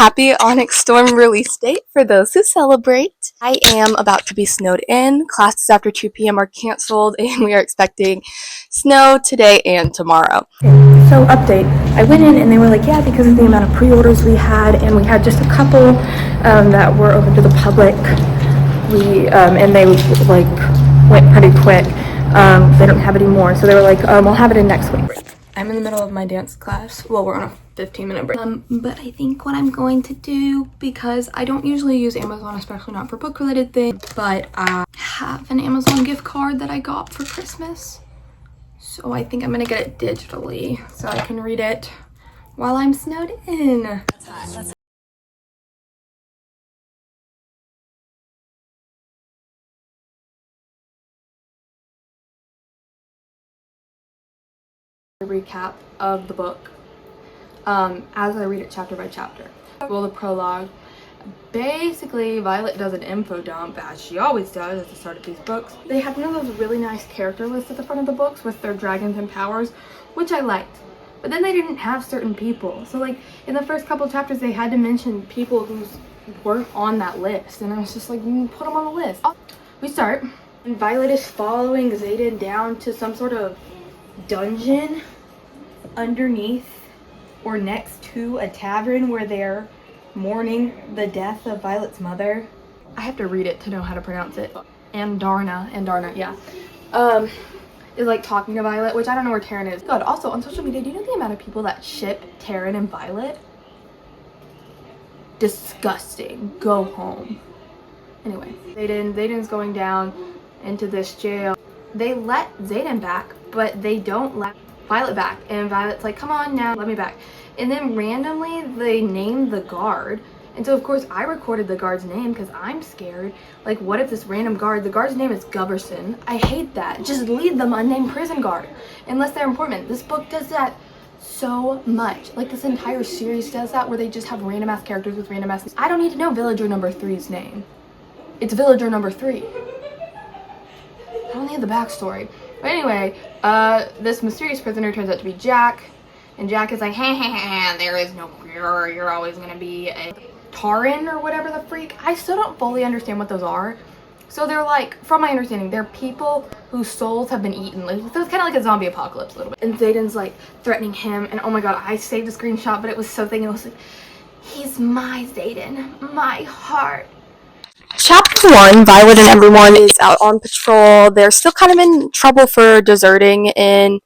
Happy Onyx Storm release date for those who celebrate. I am about to be snowed in. Classes after 2 p.m. are canceled and we are expecting snow today and tomorrow. So update, I went in and they were like, yeah, because of the amount of pre-orders we had, and we had just a couple that were open to the public, and they like went pretty quick. They don't have any more, so they were like, we'll have it in next week. I'm in the middle of my dance class. Well, we're on a 15-minute break. But I think what I'm going to do, because I don't usually use Amazon, especially not for book-related things, but I have an Amazon gift card that I got for Christmas. So I think I'm gonna get it digitally so I can read it while I'm snowed in. Recap of the book as I read it chapter by chapter. Well, the prologue. Basically, Violet does an info dump, as she always does at the start of these books. They have one of those really nice character lists at the front of the books with their dragons and powers, which I liked. But then they didn't have certain people. So like in the first couple chapters, they had to mention people who weren't on that list. And I was just like, put them on the list. We start, and Violet is following Xaden down to some sort of dungeon underneath or next to a tavern where they're mourning the death of Violet's mother. I have to read it to know how to pronounce it. Andarna, yeah. Is like talking to Violet, which I don't know where Taryn is. God, also on social media, do you know the amount of people that ship Taryn and Violet? Disgusting. Go home. Anyway, Xaden's going down into this jail. They let Xaden back, but they don't let Violet back. And Violet's like, come on now, let me back. And then randomly they name the guard. And so of course I recorded the guard's name because I'm scared. Like, what if this random guard, the guard's name is Goverson. I hate that. Just leave them unnamed prison guard unless they're important. This book does that so much. Like this entire series does that, where they just have random ass characters with random ass names. I don't need to know villager number 3's name. It's villager number 3. I don't need the backstory. But anyway, this mysterious prisoner turns out to be Jack. And Jack is like, hey, there is no cure. You're always gonna be a Taran or whatever the freak. I still don't fully understand what those are. So they're like, from my understanding, they're people whose souls have been eaten. So it's kind of like a zombie apocalypse a little bit. And Xaden's like threatening him. And oh my god, I saved a screenshot, but it was so thin. It was like, he's my Xaden, my heart. Chapter 1, Violet and everyone is out on patrol. They're still kind of in trouble for deserting in,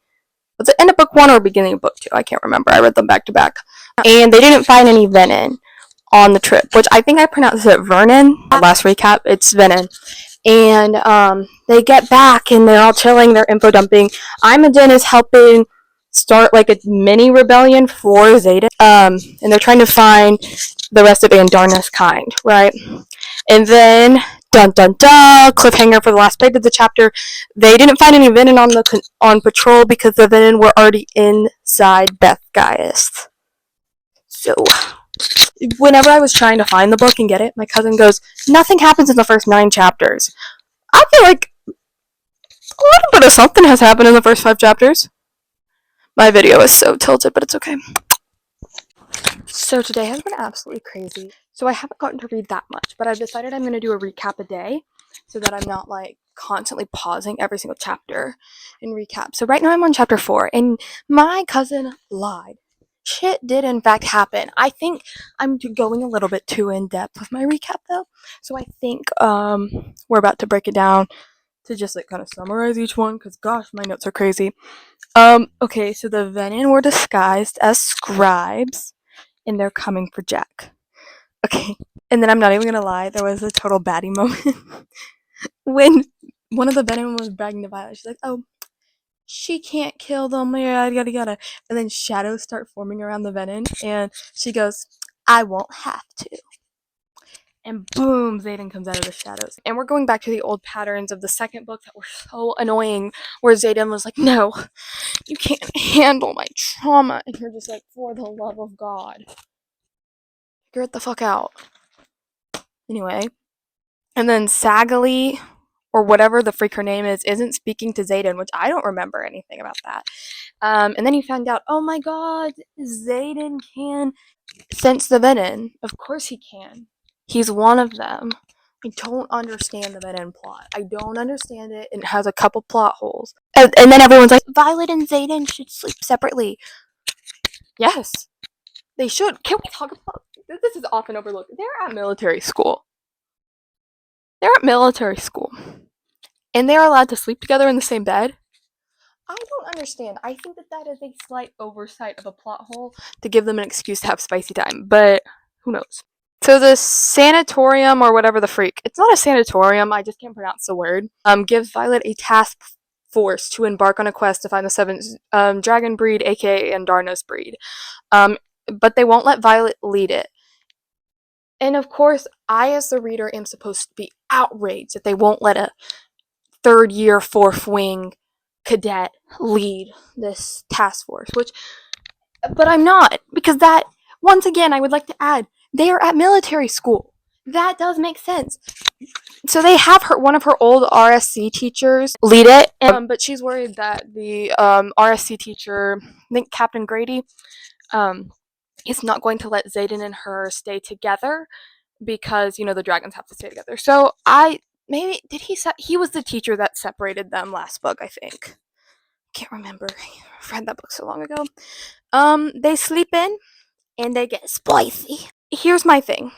was it end of book 1 or beginning of book 2? I can't remember. I read them back to back. And they didn't find any venin on the trip, which I think I pronounced it Vernon. Last recap, it's venin. And they get back and they're all chilling, they're info dumping. Imogen is helping start like a mini rebellion for Xaden. And they're trying to find the rest of Andarna's kind, right? And then, dun dun dun, cliffhanger for the last page of the chapter. They didn't find any venin on patrol because the venin were already inside Beth Geist. So, whenever I was trying to find the book and get it, my cousin goes, nothing happens in the first 9 chapters. I feel like a little bit of something has happened in the first 5 chapters. My video is so tilted, but it's okay. So today has been absolutely crazy. So I haven't gotten to read that much, but I've decided I'm going to do a recap a day so that I'm not like constantly pausing every single chapter and recap. So right now I'm on chapter 4 and my cousin lied. Shit did in fact happen. I think I'm going a little bit too in depth with my recap though. So I think we're about to break it down to just like kind of summarize each one because gosh, my notes are crazy. Okay, so the venin were disguised as scribes and they're coming for Jack. Okay, and then I'm not even gonna lie, there was a total baddie moment when one of the venom was bragging to Violet. She's like, oh, she can't kill them, yada yada. And then shadows start forming around the venom, and she goes, I won't have to. And boom, Xaden comes out of the shadows. And we're going back to the old patterns of the second book that were so annoying, where Xaden was like, no, you can't handle my trauma. And you're just like, for the love of God, figure it the fuck out. Anyway, and then Sagali, or whatever the freak her name is, isn't speaking to Xaden, which I don't remember anything about that. And then you found out, oh my god, Xaden can sense the villain. Of course he can. He's one of them. I don't understand the villain plot. I don't understand it, and it has a couple plot holes. And then everyone's like, Violet and Xaden should sleep separately. Yes, they should. Can we talk about this? Is often overlooked. They're at military school. They're at military school. And they're allowed to sleep together in the same bed? I don't understand. I think that is a slight oversight of a plot hole to give them an excuse to have spicy time, but who knows? So the sanatorium or whatever the freak, it's not a sanatorium, I just can't pronounce the word, gives Violet a task force to embark on a quest to find the seventh dragon breed, aka Andarna's breed. But they won't let Violet lead it. And of course, I as the reader am supposed to be outraged that they won't let a third year, fourth wing cadet lead this task force, but I'm not, because that, once again, I would like to add, they are at military school. That does make sense. So they have one of her old RSC teachers lead it, but she's worried that the RSC teacher, I think Captain Grady, is not going to let Xaden and her stay together because, the dragons have to stay together. So he was the teacher that separated them last book, I think. Can't remember. I've read that book so long ago. They sleep in and they get spicy. Here's my thing.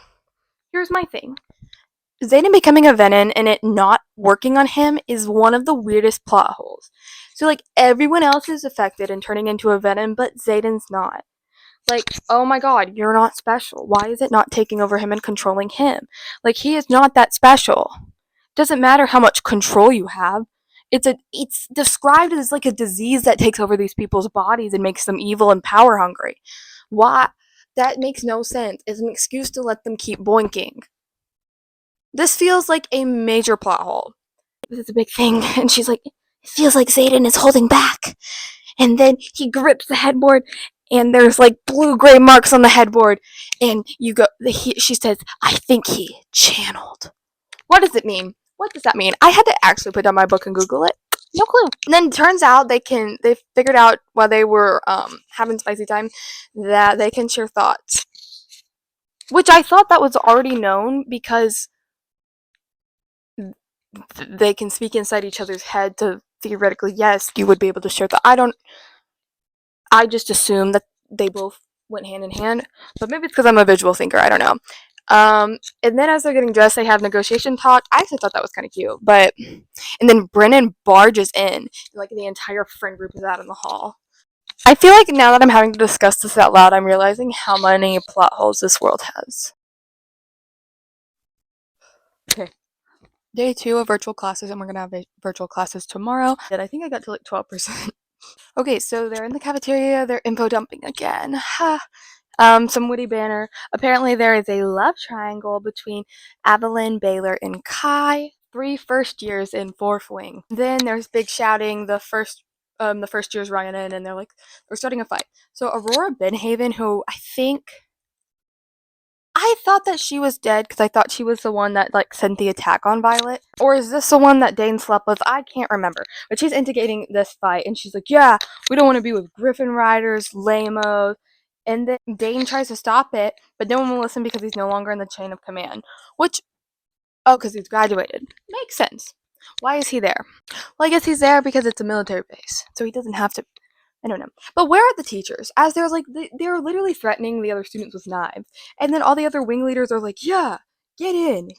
Xaden becoming a venom and it not working on him is one of the weirdest plot holes. So, like, everyone else is affected and turning into a venom, but Xaden's not. Like, oh my god, you're not special. Why is it not taking over him and controlling him? Like, he is not that special. Doesn't matter how much control you have. It's described as like a disease that takes over these people's bodies and makes them evil and power hungry. Why? That makes no sense. It's an excuse to let them keep boinking. This feels like a major plot hole. This is a big thing, and she's like, it feels like Xaden is holding back. And then he grips the headboard, and there's like blue-gray marks on the headboard, and she says, I think he channeled. What does it mean? What does that mean? I had to actually put down my book and Google it. No clue. And then it turns out they figured out while they were having spicy time that they can share thoughts. Which I thought that was already known because they can speak inside each other's head to theoretically, yes, you would be able to share thoughts. I just assume that they both went hand in hand, but maybe it's because I'm a visual thinker, I don't know. And then as they're getting dressed, they have negotiation talk. I actually thought that was kind of cute, and then Brennan barges in, and, like, the entire friend group is out in the hall. I feel like now that I'm having to discuss this out loud, I'm realizing how many plot holes this world has. Okay. Day 2 of virtual classes, and we're gonna have virtual classes tomorrow. And I think I got to like 12%. Okay, so they're in the cafeteria, they're info dumping again. Some witty banner. Apparently there is a love triangle between Evelyn, Baylor, and Kai. 3 first years in 4th wing. Then there's big shouting, the first years running in, and they're starting a fight. So Aurora Benhaven, who I thought that she was dead because I thought she was the one that sent the attack on Violet. Or is this the one that Dane slept with? I can't remember. But she's instigating this fight, and she's like, yeah, we don't want to be with Griffin Riders, lamos. And then Dane tries to stop it, but no one will listen because he's no longer in the chain of command. Because he's graduated. Makes sense. Why is he there? Well, I guess he's there because it's a military base, so he doesn't have to. I don't know. But where are the teachers? As they're they're literally threatening the other students with knives. And then all the other wing leaders are like, yeah, get in.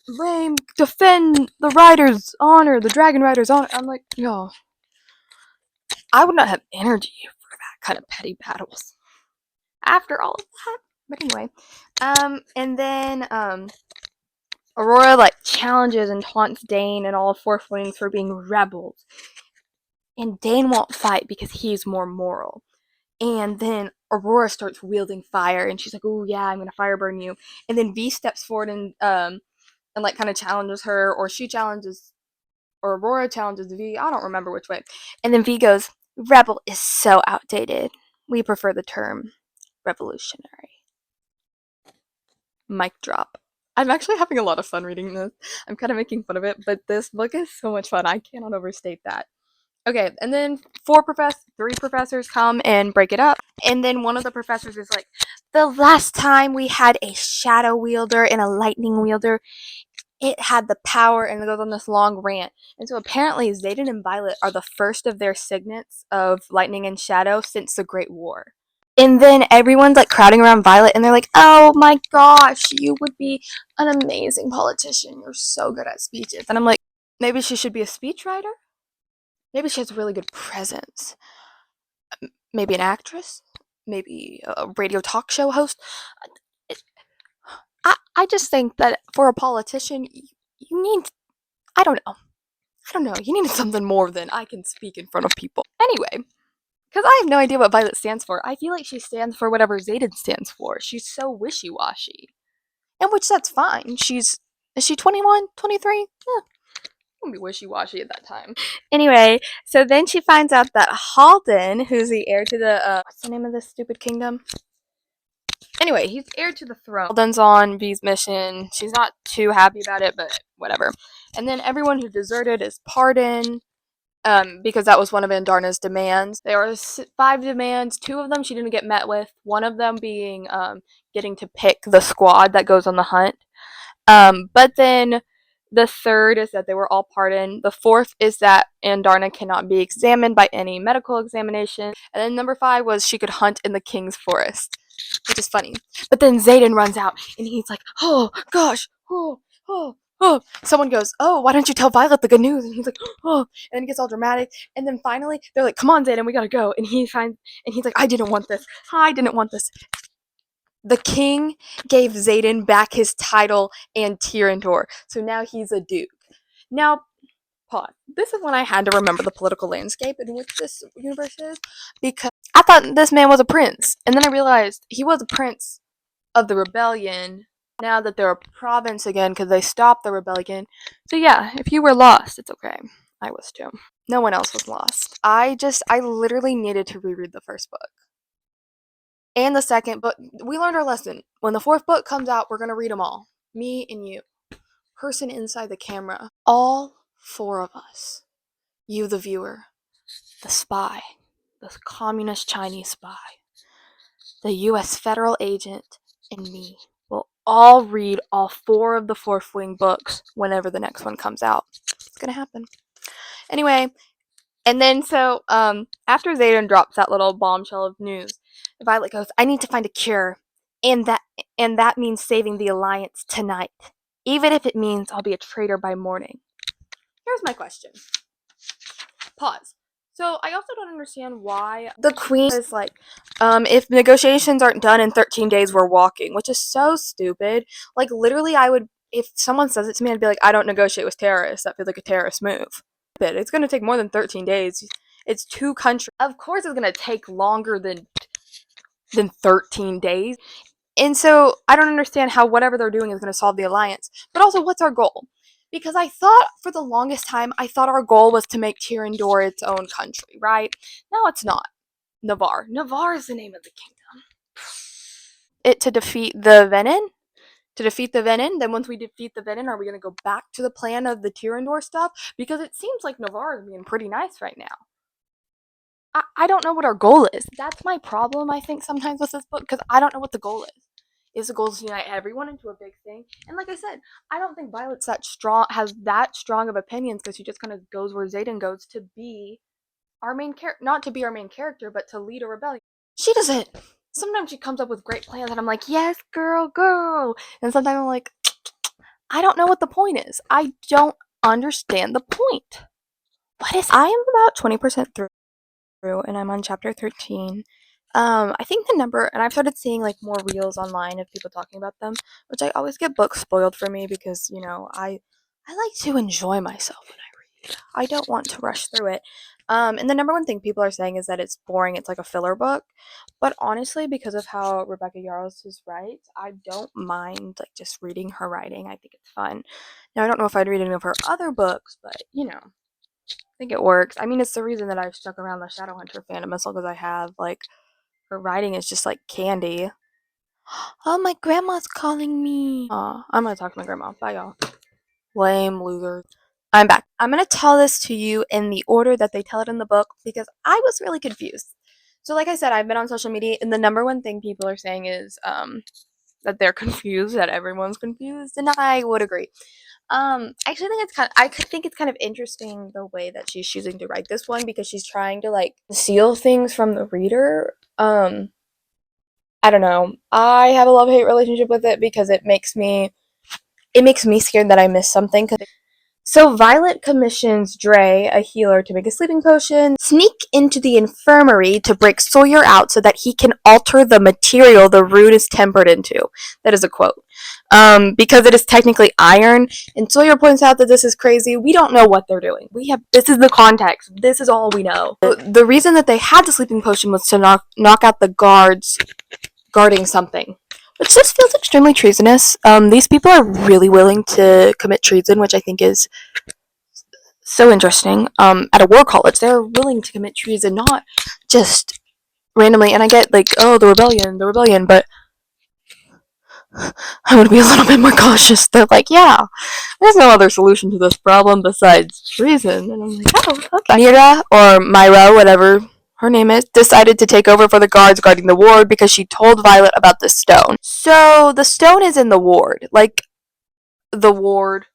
Lame, defend the rider's honor, the dragon rider's honor. I'm like, yo, I would not have energy for that kind of petty battles. After all of that. But anyway. And then, Aurora, challenges and taunts Dane and all of 4th wings for being rebels. And Dane won't fight because he's more moral. And then Aurora starts wielding fire, and she's like, "Oh yeah, I'm gonna fire burn you." And then V steps forward and kind of challenges her, or Aurora challenges V. I don't remember which way. And then V goes, "Rebel is so outdated. We prefer the term revolutionary." Mic drop. I'm actually having a lot of fun reading this. I'm kind of making fun of it, but this book is so much fun. I cannot overstate that. Okay, and then 3 professors come and break it up. And then one of the professors is like, the last time we had a shadow wielder and a lightning wielder, it had the power and it goes on this long rant. And so apparently Zayden and Violet are the first of their signets of lightning and shadow since the Great War. And then everyone's like crowding around Violet and they're like, oh my gosh, you would be an amazing politician. You're so good at speeches. And I'm like, maybe she should be a speechwriter? Maybe she has a really good presence. Maybe an actress? Maybe a radio talk show host? I just think that for a politician, you need, I don't know. I don't know. You need something more than I can speak in front of people. Anyway, because I have no idea what Violet stands for. I feel like she stands for whatever Zayden stands for. She's so wishy-washy. And which that's fine. Is she 21? 23? Eh, gonna be wishy-washy at that time. Anyway, so then she finds out that Halden, who's the heir to the, what's the name of this stupid kingdom? Anyway, he's heir to the throne. Halden's on V's mission. She's not too happy about it, but whatever. And then everyone who deserted is pardoned. Because that was one of Andarna's demands. There were 5 demands. 2 of them she didn't get met with. One of them being getting to pick the squad that goes on the hunt. But then the third is that they were all pardoned. The fourth is that Andarna cannot be examined by any medical examination. And then number 5 was she could hunt in the king's forest, which is funny. But then Zayden runs out and he's like, oh gosh, oh. Someone goes, oh, why don't you tell Violet the good news? And he's like, oh, and he gets all dramatic. And then finally they're like, come on, Zayden, we gotta go. And he's like, I didn't want this. The king gave Zayden back his title and Tyrandor, so now he's a duke. Now, pause. This is when I had to remember the political landscape in which this universe is, because I thought this man was a prince, and then I realized he was a prince of the rebellion, now that they're a province again because they stopped the rebellion. So yeah, if you were lost, it's okay. I was too. No one else was lost. I literally needed to reread the first book. And the second book. We learned our lesson. When the 4th book comes out, we're going to read them all. Me and you. Person inside the camera. All 4 of us. You, the viewer. The spy. The communist Chinese spy. The US federal agent. And me. We'll all read all 4 of the 4th Wing books whenever the next one comes out. It's going to happen. Anyway. And then so, after Zayden drops that little bombshell of news, Violet goes, I need to find a cure. And that means saving the Alliance tonight. Even if it means I'll be a traitor by morning. Here's my question. Pause. So, I also don't understand why the Queen is like, if negotiations aren't done in 13 days, we're walking. Which is so stupid. Like, literally, if someone says it to me, I'd be like, I don't negotiate with terrorists. That feels like a terrorist move. It's going to take more than 13 days. It's 2 countries. Of course it's going to take longer than 13 days. And so I don't understand how whatever they're doing is going to solve the alliance. But also, what's our goal? Because I thought for the longest time, our goal was to make Tyrandor its own country, right? No, it's not. Navarre. Navarre is the name of the kingdom. To defeat the Venin? Then once we defeat the Venin, are we going to go back to the plan of the Tyrandor stuff? Because it seems like Navarre is being pretty nice right now. I don't know what our goal is. That's my problem, I think, sometimes with this book, because I don't know what the goal is. Is the goal to unite everyone into a big thing? And like I said, I don't think Violet's has that strong of opinions, because she just kind of goes where Zayden goes to be our main character. Not to be our main character, but to lead a rebellion. She doesn't. Sometimes she comes up with great plans and I'm like, yes, girl, go. And sometimes I'm like, I don't know what the point is. I don't understand the point. I am about 20% through and I'm on chapter 13. I think the number, and I've started seeing like more reels online of people talking about them, which I always get books spoiled for me because, I like to enjoy myself when I read. I don't want to rush through it. And the number one thing people are saying is that it's boring. It's like a filler book. But honestly, because of how Rebecca Yarros writes, I don't mind like just reading her writing. I think it's fun. Now, I don't know if I'd read any of her other books, but I think it works. I mean, it's the reason that I've stuck around the Shadowhunter fandom as long as I have. Like, her writing is just like candy. Oh, my grandma's calling me. Aw, I'm gonna talk to my grandma. Bye, y'all. Lame loser. I'm back. I'm gonna tell this to you in the order that they tell it in the book because I was really confused. So like I said, I've been on social media, and the number one thing people are saying is that they're confused, that everyone's confused, and I would agree. I actually think I could think it's kind of interesting the way that she's choosing to write this one because she's trying to like conceal things from the reader. I don't know. I have a love-hate relationship with it because it makes me scared that I miss something. So Violet commissions Dre, a healer, to make a sleeping potion, sneak into the infirmary to break Sawyer out so that he can alter the material the rune is tempered into. That is a quote. Because it is technically iron, and Sawyer points out that this is crazy. We don't know what they're doing. This is the context. This is all we know. The reason that they had the sleeping potion was to knock out the guards guarding something. Which just feels extremely treasonous. These people are really willing to commit treason, which I think is so interesting. At a war college, they're willing to commit treason, not just randomly. And I get like, oh, the rebellion, but I would be a little bit more cautious. They're like, yeah, there's no other solution to this problem besides treason. And I'm like, oh, okay. Mira, or Myra, whatever her name is, decided to take over for the guards guarding the ward because she told Violet about the stone. So the stone is in the ward. Like, the ward,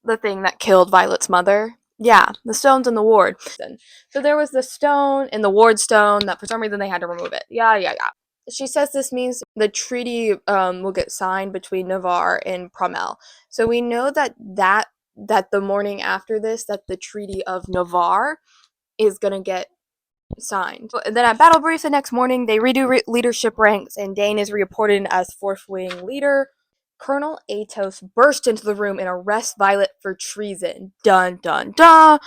the thing that killed Violet's mother. Yeah, the stone's in the ward. So there was the stone in the ward stone that for some reason they had to remove it. Yeah. She says this means the treaty will get signed between Navarre and Promel. So we know that the morning after this, that the Treaty of Navarre is gonna get signed. And then at battle brief the next morning, they redo leadership ranks, and Dane is reappointed as fourth wing leader. Colonel Athos burst into the room and arrests Violet for treason. Dun dun dun.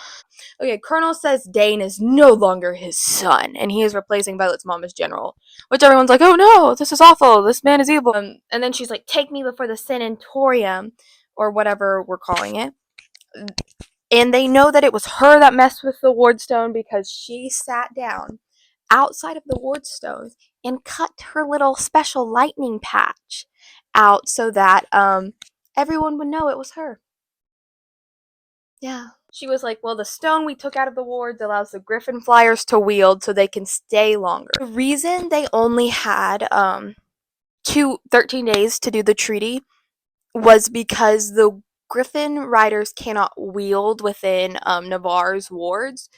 Okay, Colonel says Dane is no longer his son, and he is replacing Violet's mom as general. Which everyone's like, oh no, this is awful, this man is evil. And then she's like, take me before the Senatorium, or whatever we're calling it. And they know that it was her that messed with the wardstone because she sat down outside of the wardstones and cut her little special lightning patch out so that everyone would know it was her. Yeah. She was like, well, the stone we took out of the wards allows the Griffin Flyers to wield so they can stay longer. The reason they only had 13 days to do the treaty was because the Griffin Riders cannot wield within Navarre's wards,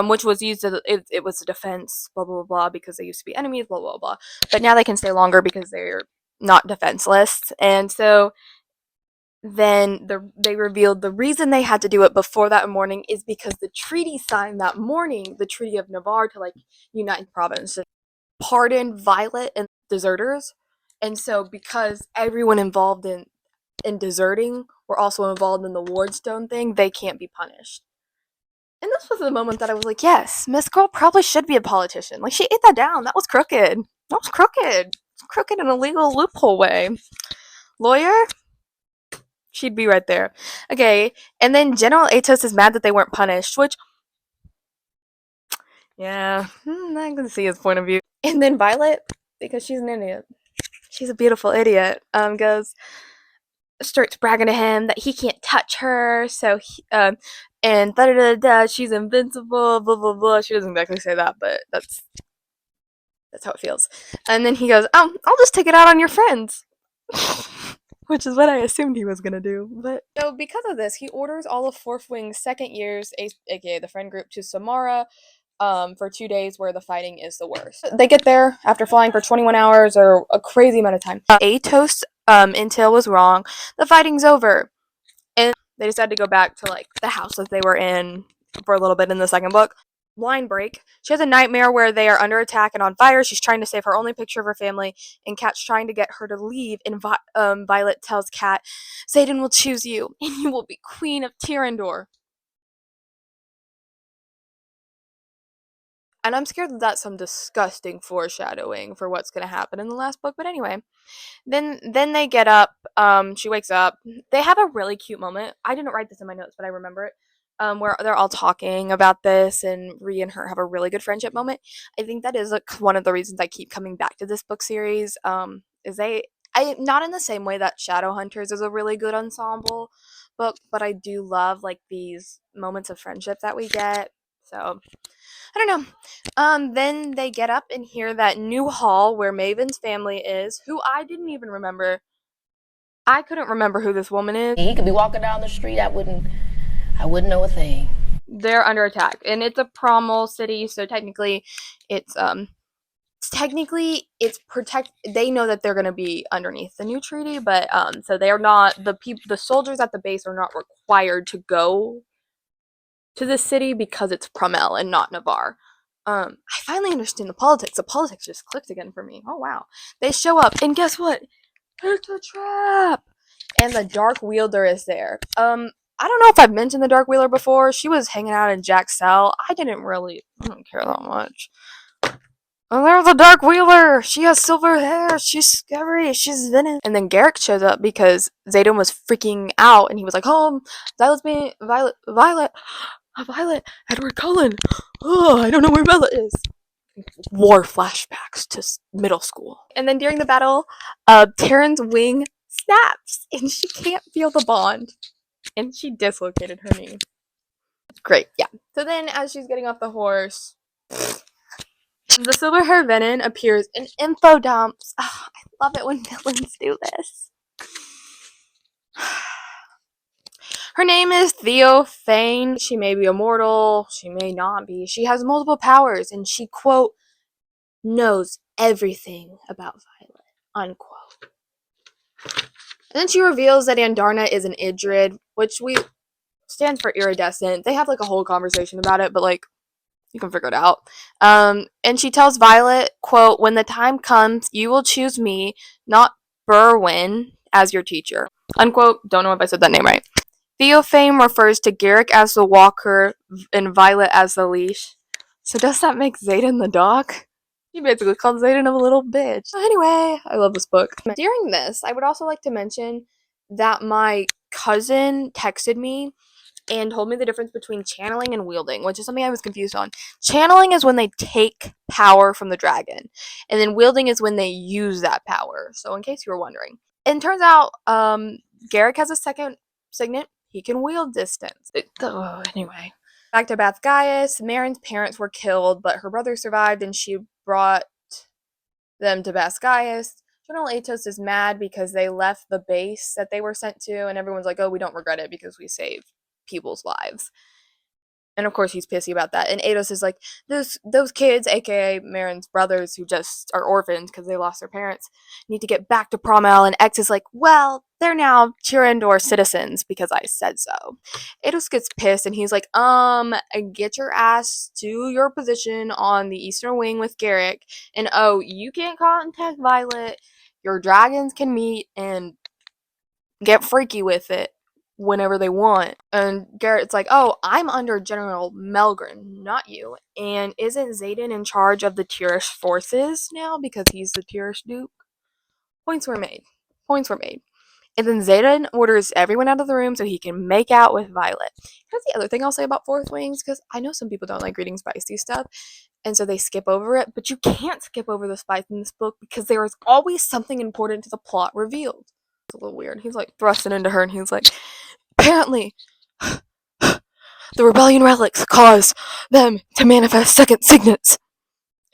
which was used as it was a defense, blah blah blah, because they used to be enemies, blah blah blah. But now they can stay longer because they're not defenseless, and so then they revealed the reason they had to do it before that morning is because the treaty signed that morning, the Treaty of Navarre, to like unite the province, pardon Violet and deserters, and so because everyone involved in deserting were also involved in the Wardstone thing, they can't be punished. And this was the moment that I was like, yes, Miss Girl probably should be a politician. Like, she ate that down. That was crooked. That was crooked. Crooked in a legal loophole way. Lawyer? She'd be right there. Okay, and then General Atos is mad that they weren't punished, which, yeah, I can see his point of view. And then Violet, because she's an idiot, she's a beautiful idiot, starts bragging to him that he can't touch her, so and da da da da, she's invincible, blah blah blah. She doesn't exactly say that, but that's how it feels. And then he goes, I'll just take it out on your friends. Which is what I assumed he was gonna do. But so because of this, he orders all of Fourth Wing's second years, aka the friend group, to Samara for 2 days where the fighting is the worst. They get there after flying for 21 hours or a crazy amount of time. Atos intel was wrong. The fighting's over. And they decided to go back to like the house that they were in for a little bit in the second book. Line break. She has a nightmare where they are under attack and on fire. She's trying to save her only picture of her family, and Kat's trying to get her to leave. And Violet tells Kat, "Xaden will choose you, and you will be Queen of Tyrandor." And I'm scared that that's some disgusting foreshadowing for what's going to happen in the last book. But anyway, then they get up. She wakes up. They have a really cute moment. I didn't write this in my notes, but I remember it. Where they're all talking about this, and Rhea and her have a really good friendship moment. I think that is like one of the reasons I keep coming back to this book series. Is I not in the same way that Shadowhunters is a really good ensemble book, but I do love like these moments of friendship that we get. So I don't know. Then they get up and hear that new hall where Maven's family is, who I didn't even remember. I couldn't remember who this woman is. He could be walking down the street. I wouldn't know a thing. They're under attack, and it's a promal city, so technically, it's protect. They know that they're gonna be underneath the new treaty, but so they are not the soldiers at the base are not required to go to the city because it's Promel and not Navarre. I finally understand the politics. The politics just clicked again for me. Oh wow. They show up and guess what? It's a trap. And the Dark Wielder is there. I don't know if I've mentioned the Dark Wheeler before. She was hanging out in Jack's cell. I don't care that much. Oh, there's the Dark Wheeler. She has silver hair. She's scary. She's venomous. And then Garrick shows up because Zayden was freaking out, and he was like, "Oh, Violet, Edward Cullen. Oh, I don't know where Violet is." War flashbacks to middle school. And then during the battle, Taryn's wing snaps, and she can't feel the bond, and she dislocated her knee. Great, yeah. So then, as she's getting off the horse, the silver hair Venom appears in info dumps. Oh, I love it when villains do this. Her name is Theophane. She may be immortal. She may not be. She has multiple powers, and she, quote, knows everything about Violet, unquote. And then she reveals that Andarna is an Idrid, which stands for iridescent. They have like a whole conversation about it, but like you can figure it out. And she tells Violet, quote, when the time comes, you will choose me, not Berwyn, as your teacher, unquote. Don't know if I said that name right. Theophane refers to Garrick as the walker and Violet as the leash. So does that make Zayden the dog? He basically called Zayden a little bitch. Anyway, I love this book. During this, I would also like to mention that my cousin texted me and told me the difference between channeling and wielding, which is something I was confused on. Channeling is when they take power from the dragon, and then wielding is when they use that power. So in case you were wondering. And it turns out Garrick has a second signet. He can wield distance. Anyway. Back to Bathgaius. Marin's parents were killed, but her brother survived, and she brought them to Bathgaius. General Atos is mad because they left the base that they were sent to, and everyone's like, oh, we don't regret it because we saved people's lives. And of course he's pissy about that. And Atos is like, those kids, aka Marin's brothers, who just are orphans because they lost their parents, need to get back to Promel. And X is like, well, they're now Tirandor citizens because I said so. Atos gets pissed and he's like, get your ass to your position on the Eastern Wing with Garrick. And oh, you can't contact Violet. Your dragons can meet and get freaky with it whenever they want. And Garrett's like, oh, I'm under General Melgren, not you. And isn't Zayden in charge of the Tirish forces now because he's the Tirish Duke? Points were made. And then Zayden orders everyone out of the room so he can make out with Violet. Here's the other thing I'll say about Fourth Wings, because I know some people don't like reading spicy stuff, and so they skip over it, but you can't skip over the spice in this book because there is always something important to the plot revealed. It's a little weird. He's like thrusting into her and he's like, apparently, the rebellion relics cause them to manifest second signets.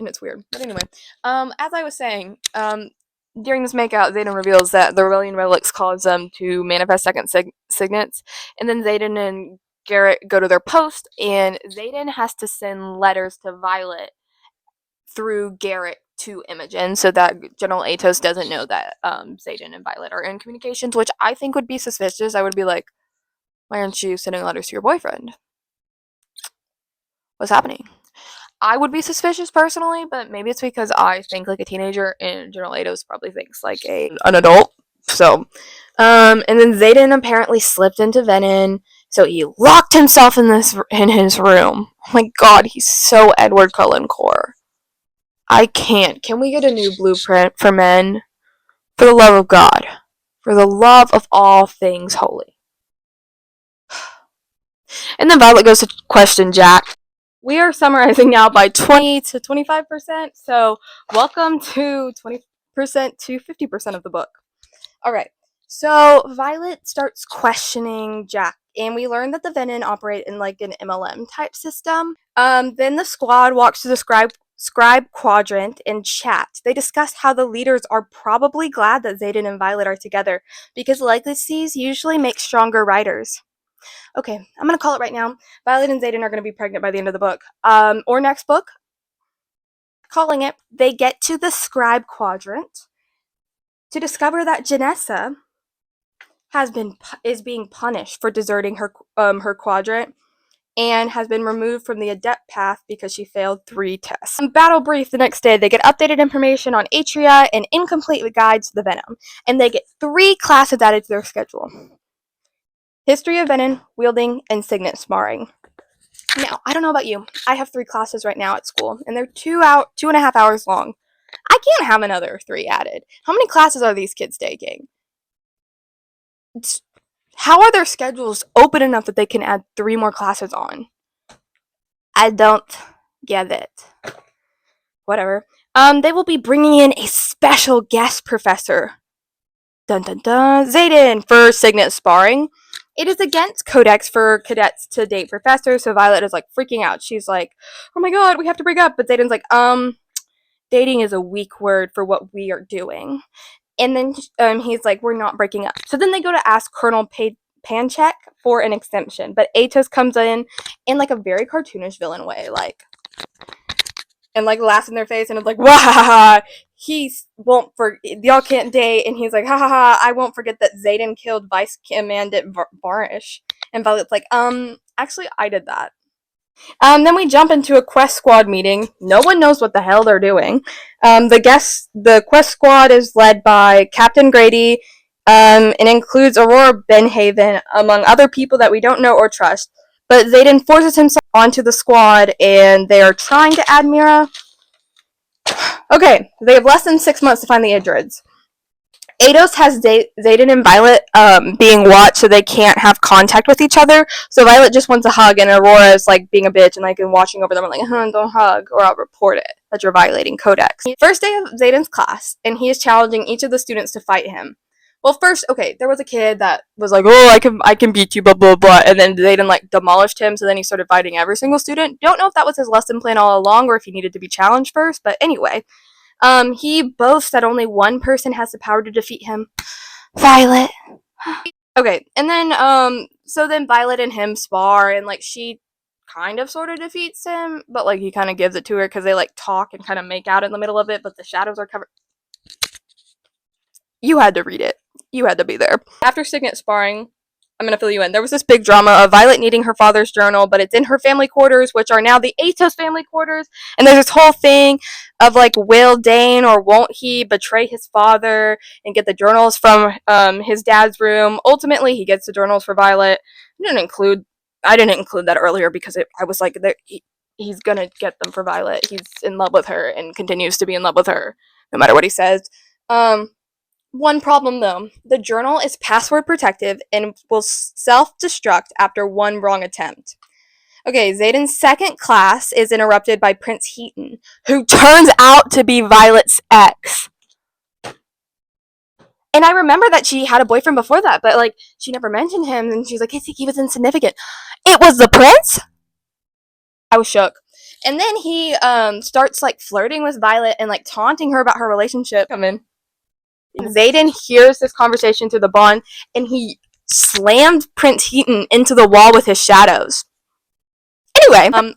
And it's weird. But anyway, as I was saying, during this makeout, Zayden reveals that the rebellion relics cause them to manifest second signets. And then Zayden and Garrett go to their post, and Zayden has to send letters to Violet through Garrett to Imogen so that General Atos doesn't know that Zayden and Violet are in communications, which I think would be suspicious. I would be like, why aren't you sending letters to your boyfriend? What's happening? I would be suspicious personally, but maybe it's because I think like a teenager and General Atos probably thinks like an adult. So, and then Zayden apparently slipped into Venom, so he locked himself in his room. Oh my god, he's so Edward Cullen core. I can't. Can we get a new blueprint for men? For the love of God. For the love of all things holy. And then Violet goes to question Jack. We are summarizing now by 20 to 25%, so welcome to 20% to 50% of the book. Alright, so Violet starts questioning Jack and we learn that the Venom operate in like an MLM type system. Then the squad walks to the scribe quadrant and chat. They discuss how the leaders are probably glad that Zayden and Violet are together because legacies usually make stronger writers. Okay, I'm gonna call it right now. Violet and Zayden are gonna be pregnant by the end of the book. Or next book. Calling it. They get to the scribe quadrant to discover that Janessa is being punished for deserting her quadrant and has been removed from the adept path because she failed 3 tests. Battle brief the next day, they get updated information on Atria and incomplete guides to the Venom, and they get 3 classes added to their schedule. History of Venom, wielding, and signet sparring. Now, I don't know about you. I have 3 classes right now at school, and they're 2.5 hours long. I can't have another 3 added. How many classes are these kids taking? How are their schedules open enough that they can add 3 more classes on? I don't get it. Whatever. They will be bringing in a special guest professor. Dun dun dun. Zayden for signet sparring. It is against codex for cadets to date professors, so Violet is like freaking out. She's like, oh my god, we have to break up. But Zayden's like, dating is a weak word for what we are doing. And then he's like, we're not breaking up. So then they go to ask Colonel Panchek for an exemption, but Atos comes in like a very cartoonish villain way, like, and like laughs in their face and is like, wah, he won't y'all can't date, and he's like, ha ha ha, I won't forget that Zayden killed Vice Commandant Varish. And Violet's like, actually I did that. Then we jump into a quest squad meeting. No one knows what the hell they're doing. The quest squad is led by Captain Grady, and includes Aurora Benhaven, among other people that we don't know or trust. But Zayden forces himself onto the squad, and they are trying to add Mira. Okay, they have less than 6 months to find the Idrids. Ados has Zayden and Violet being watched, so they can't have contact with each other. So Violet just wants a hug, and Aurora is like being a bitch and like watching over them and like, don't hug or I'll report it that you're violating codex. First day of Zayden's class, and he is challenging each of the students to fight him. Well, first, okay, there was a kid that was like, oh, I can beat you, blah blah blah, and then Zayden like demolished him. So then he started fighting every single student. Don't know if that was his lesson plan all along or if he needed to be challenged first, but anyway. He boasts that only one person has the power to defeat him. Violet. Okay, and then, so then Violet and him spar, and, like, she kind of sort of defeats him, but, like, he kind of gives it to her because they, like, talk and kind of make out in the middle of it, but the shadows are covered. You had to read it. You had to be there. After signet sparring, I'm gonna fill you in. There was this big drama of Violet needing her father's journal, but it's in her family quarters, which are now the Atos family quarters. And there's this whole thing of like, will Dane or won't he betray his father and get the journals from his dad's room? Ultimately, he gets the journals for Violet. I didn't include that earlier because I was like, he's gonna get them for Violet. He's in love with her and continues to be in love with her, no matter what he says. One problem though, the journal is password protective and will self-destruct after one wrong attempt. Okay, Zayden's second class is interrupted by Prince Heaton, who turns out to be Violet's ex. And I remember that she had a boyfriend before that, but like she never mentioned him, and she's like, he was insignificant. It was the prince? I was shook. And then he starts like flirting with Violet and like taunting her about her relationship. Come in. Zayden hears this conversation through the bond, and he slammed Prince Heaton into the wall with his shadows. Anyway,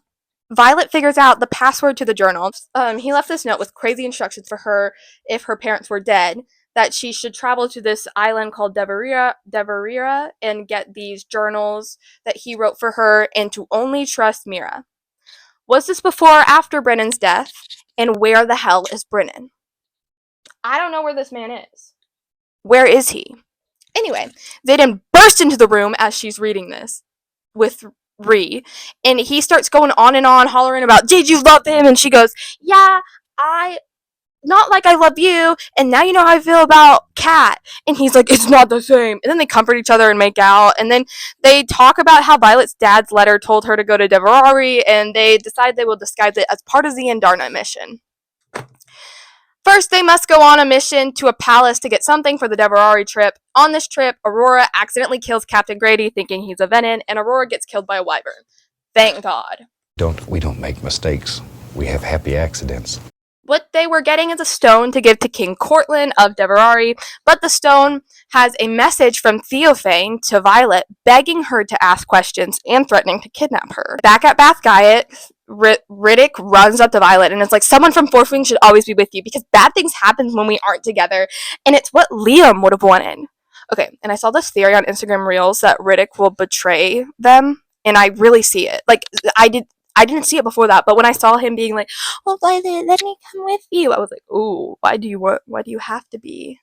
Violet figures out the password to the journal. He left this note with crazy instructions for her if her parents were dead, that she should travel to this island called Deverira and get these journals that he wrote for her, and to only trust Mira. Was this before or after Brennan's death? And where the hell is Brennan? I don't know where this man is. Where is he? Anyway, Zayden burst into the room as she's reading this with Ree, and he starts going on and on, hollering about, did you love him? And she goes, yeah, not like I love you, and now you know how I feel about Kat. And he's like, it's not the same. And then they comfort each other and make out, and then they talk about how Violet's dad's letter told her to go to Deverari, and they decide they will disguise it as part of the Andarna mission. First, they must go on a mission to a palace to get something for the Deverari trip. On this trip, Aurora accidentally kills Captain Grady, thinking he's a venom, and Aurora gets killed by a wyvern. Thank God. We don't make mistakes. We have happy accidents. What they were getting is a stone to give to King Cortland of Deverari, but the stone has a message from Theophane to Violet, begging her to ask questions and threatening to kidnap her. Back at Bath Guyot, Riddick runs up to Violet and is like, someone from Fourth Wing should always be with you because bad things happen when we aren't together, and it's what Liam would have wanted. Okay, and I saw this theory on Instagram Reels that Riddick will betray them, and I really see it. Like, I didn't see it before that, but when I saw him being like, "Oh, Violet, let me come with you," I was like, "Ooh, why do you have to be?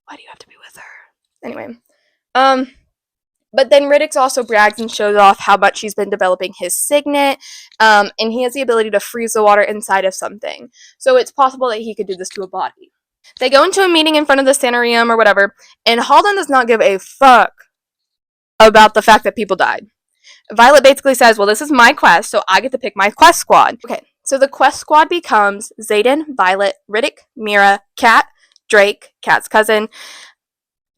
Why do you have to be with her?" Anyway, but then Riddick also brags and shows off how much he's been developing his signet, and he has the ability to freeze the water inside of something. So it's possible that he could do this to a body. They go into a meeting in front of the Sanarium or whatever, and Halden does not give a fuck about the fact that people died. Violet basically says, well, this is my quest, so I get to pick my quest squad. Okay, so the quest squad becomes Xaden, Violet, Riddick, Mira, Kat, Drake, Kat's cousin,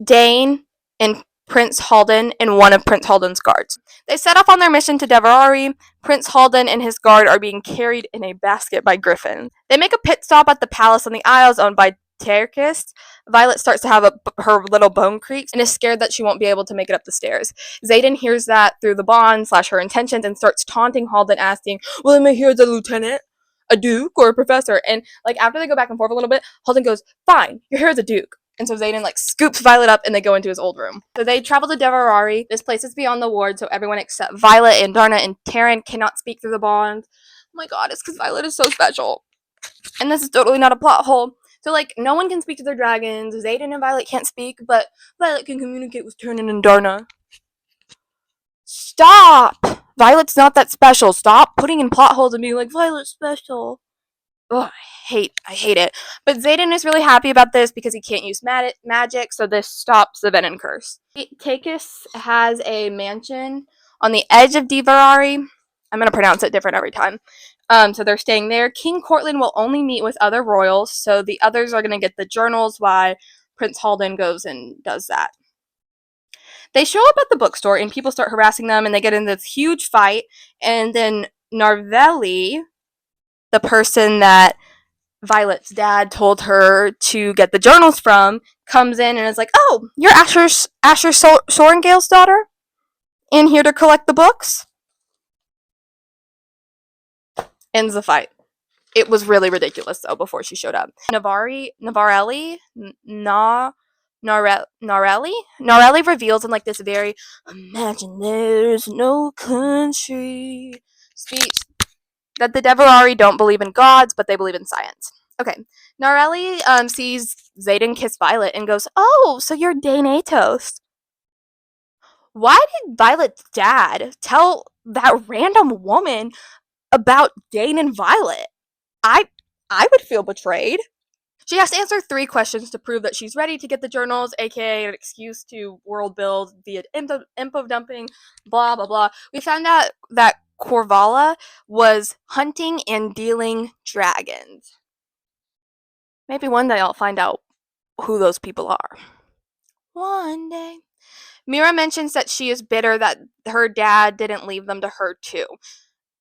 Dane, and Prince Halden, and one of Prince Halden's guards. They set off on their mission to Deverari. Prince Halden and his guard are being carried in a basket by griffins. They make a pit stop at the palace on the Isles owned by Terkis. Violet starts to have her little bone creaks and is scared that she won't be able to make it up the stairs. Xaden hears that through the bond / her intentions and starts taunting Halden, asking, well, am I here as a lieutenant, a duke, or a professor? And like after they go back and forth a little bit, Halden goes, fine, you're here as a duke. And so Xaden like scoops Violet up and they go into his old room. So they travel to Deverari. This place is beyond the ward, so everyone except Violet and Darna and Taryn cannot speak through the bond. Oh my god, it's because Violet is so special. And this is totally not a plot hole. So, like, no one can speak to their dragons. Xaden and Violet can't speak, but Violet can communicate with Turnin and Darna. Stop! Violet's not that special. Stop putting in plot holes and being like, Violet's special. Ugh, I hate it. But Xaden is really happy about this because he can't use magic, so this stops the venom curse. Takis has a mansion on the edge of Deverari. I'm going to pronounce it different every time. So they're staying there. King Cortland will only meet with other royals, so the others are going to get the journals while Prince Halden goes and does that. They show up at the bookstore, and people start harassing them, and they get in this huge fight, and then Narvelli, the person that Violet's dad told her to get the journals from, comes in and is like, oh, you're Asher Sorengale's daughter? In here to collect the books? Ends the fight. It was really ridiculous, though, before she showed up. Narelli reveals in, like, this very, imagine there's no country speech that the Deverari don't believe in gods, but they believe in science. Okay, Narelli sees Xaden kiss Violet and goes, oh, so you're Dane Atos. Why did Violet's dad tell that random woman about Dane and Violet? I would feel betrayed. She has to answer 3 questions to prove that she's ready to get the journals, aka an excuse to world build via info dumping, blah, blah, blah. We found out that Corvala was hunting and dealing dragons. Maybe one day I'll find out who those people are. One day. Mira mentions that she is bitter that her dad didn't leave them to her too.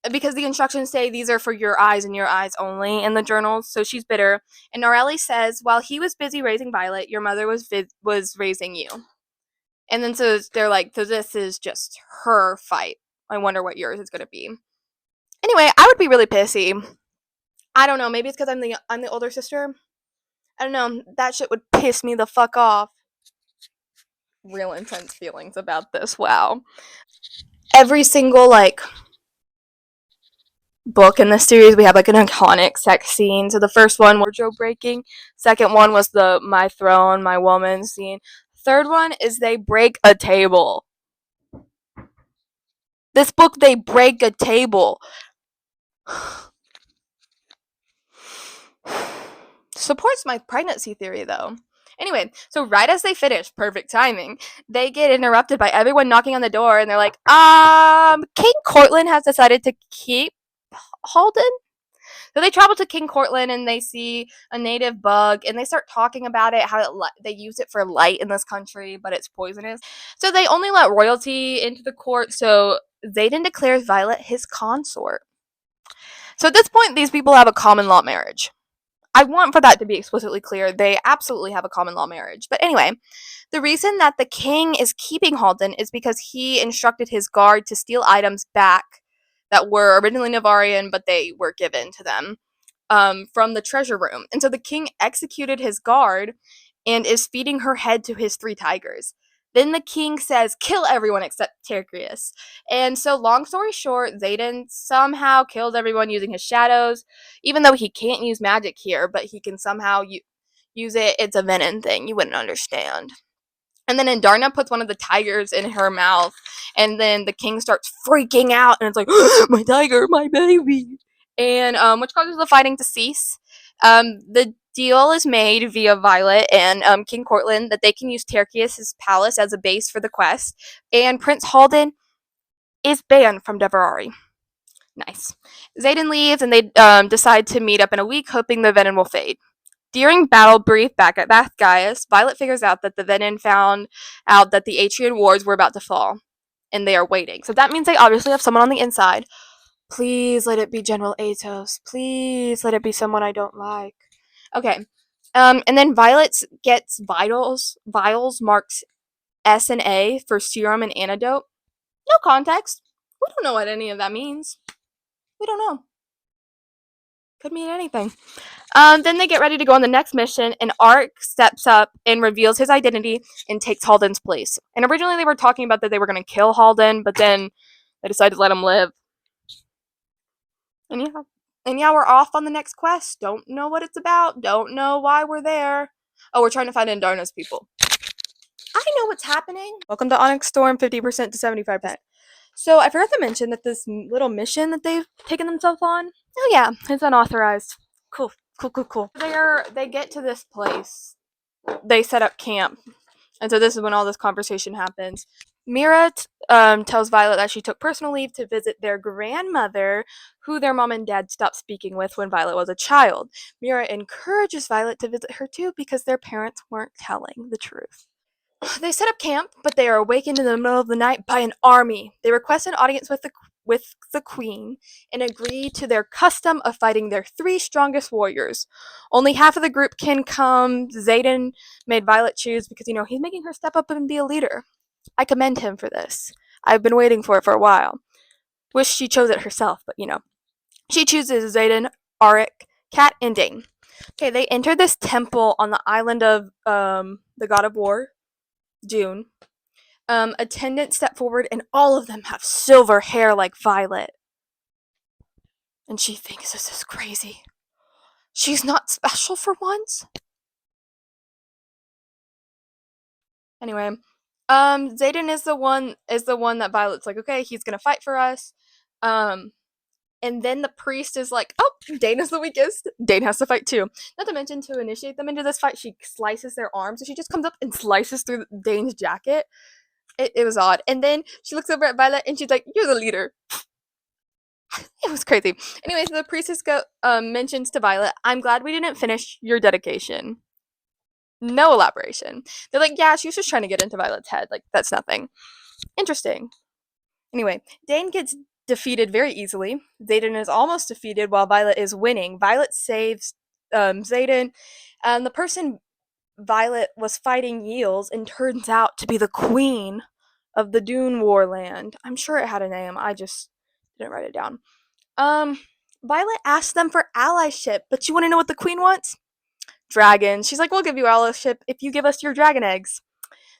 Because the instructions say these are for your eyes and your eyes only in the journals, so she's bitter. And Narelli says, while he was busy raising Violet, your mother was raising you. And then so they're like, so this is just her fight. I wonder what yours is going to be. Anyway, I would be really pissy. I don't know, maybe it's because I'm the older sister. I don't know, that shit would piss me the fuck off. Real intense feelings about this, wow. Every single, like, book in this series, we have like an iconic sex scene. So the first one, wardrobe breaking. Second one was the my throne, my woman scene. Third one is they break a table. This book, they break a table. Supports my pregnancy theory, though. Anyway, so right as they finish, perfect timing, they get interrupted by everyone knocking on the door, and they're like, King Cortland has decided to keep Halden? So they travel to King Courtland and they see a native bug and they start talking about it, how they use it for light in this country, but it's poisonous. So they only let royalty into the court, so Xaden declares Violet his consort. So at this point, these people have a common law marriage. I want for that to be explicitly clear. They absolutely have a common law marriage. But anyway, the reason that the king is keeping Halden is because he instructed his guard to steal items back that were originally Navarian, but they were given to them from the treasure room. And so the king executed his guard and is feeding her head to his 3 tigers. Then the king says, kill everyone except Tercrius. And so, long story short, Xaden somehow kills everyone using his shadows, even though he can't use magic here, but he can somehow use it. It's a venom thing. You wouldn't understand. And then Indarna puts one of the tigers in her mouth, and then the king starts freaking out, and it's like, my tiger, my baby. And which causes the fighting to cease. The deal is made via Violet and King Courtland that they can use Tercius' palace as a base for the quest, and Prince Halden is banned from Deverari. Nice. Xaden leaves, and they decide to meet up in a week, hoping the venom will fade. During battle brief back at Bathgaius, Violet figures out that the Venin found out that the Atrian wards were about to fall, and they are waiting. So that means they obviously have someone on the inside. Please let it be General Atos. Please let it be someone I don't like. Okay. And then Violet gets vials marks S and A for serum and antidote. No context. We don't know what any of that means. We don't know. Could mean anything. Then they get ready to go on the next mission, and Ark steps up and reveals his identity and takes Halden's place. And originally they were talking about that they were going to kill Halden, but then they decided to let him live. And yeah, we're off on the next quest. Don't know what it's about. Don't know why we're there. Oh, we're trying to find Indarna's people. I know what's happening. Welcome to Onyx Storm, 50% to 75%. So I forgot to mention that this little mission that they've taken themselves on, oh yeah, it's unauthorized. Cool. They get to this place. They set up camp. And so this is when all this conversation happens. Mira tells Violet that she took personal leave to visit their grandmother, who their mom and dad stopped speaking with when Violet was a child. Mira encourages Violet to visit her too because their parents weren't telling the truth. They set up camp, but they are awakened in the middle of the night by an army. They request an audience with the queen and agree to their custom of fighting their 3 strongest warriors. Only half of the group can come. Xaden made Violet choose because, he's making her step up and be a leader. I commend him for this. I've been waiting for it for a while. Wish she chose it herself, but She chooses Xaden, Auric, Kat, and Dane. Okay, they enter this temple on the island of the god of war, June. Attendants step forward, and all of them have silver hair like Violet. And she thinks this is crazy. She's not special for once. Anyway, Xaden is the one that Violet's like, okay, he's gonna fight for us. And then the priest is like, oh, Dane is the weakest. Dane has to fight too. Not to mention, to initiate them into this fight, she slices their arms. So she just comes up and slices through Dane's jacket. It was odd. And then she looks over at Violet and she's like, you're the leader. It was crazy. Anyways, the priestess mentions to Violet, I'm glad we didn't finish your dedication. No elaboration. They're like, yeah, she was just trying to get into Violet's head. Like, that's nothing. Interesting. Anyway, Dane gets defeated very easily. Xaden is almost defeated while Violet is winning. Violet saves Xaden, and the person Violet was fighting yields and turns out to be the queen of the Dune Warland. I'm sure it had a name. I just didn't write it down. Violet asks them for allyship, but you want to know what the queen wants? Dragons. She's like, we'll give you allyship if you give us your dragon eggs.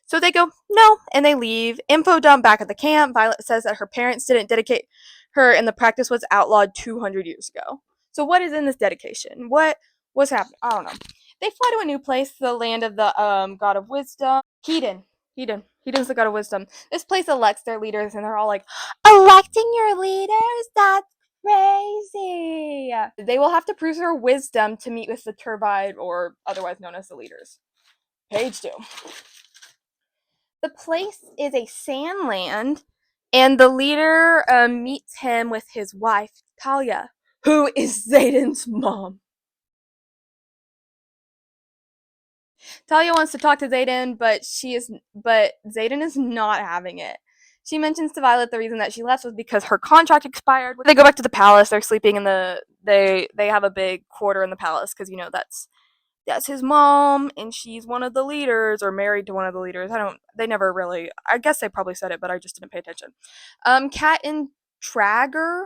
So they go, no, and they leave. Info dump back at the camp. Violet says that her parents didn't dedicate her and the practice was outlawed 200 years ago. So what is in this dedication? What's happening? I don't know. They fly to a new place, the land of the god of wisdom. Hedon's the god of wisdom. This place elects their leaders, and they're all like, electing your leaders? That's crazy. They will have to prove their wisdom to meet with the turbide, or otherwise known as the leaders. Page 2. The place is a sand land, and the leader meets him with his wife, Talia, Who is Zayden's mom? Talia wants to talk to Zayden, but Zayden is not having it. She mentions to Violet the reason that she left was because her contract expired. They go back to the palace. They're sleeping in the they have a big quarter in the palace because that's his mom and she's one of the leaders or married to one of the leaders. They never really, I guess they probably said it, but I just didn't pay attention. Kat and Trager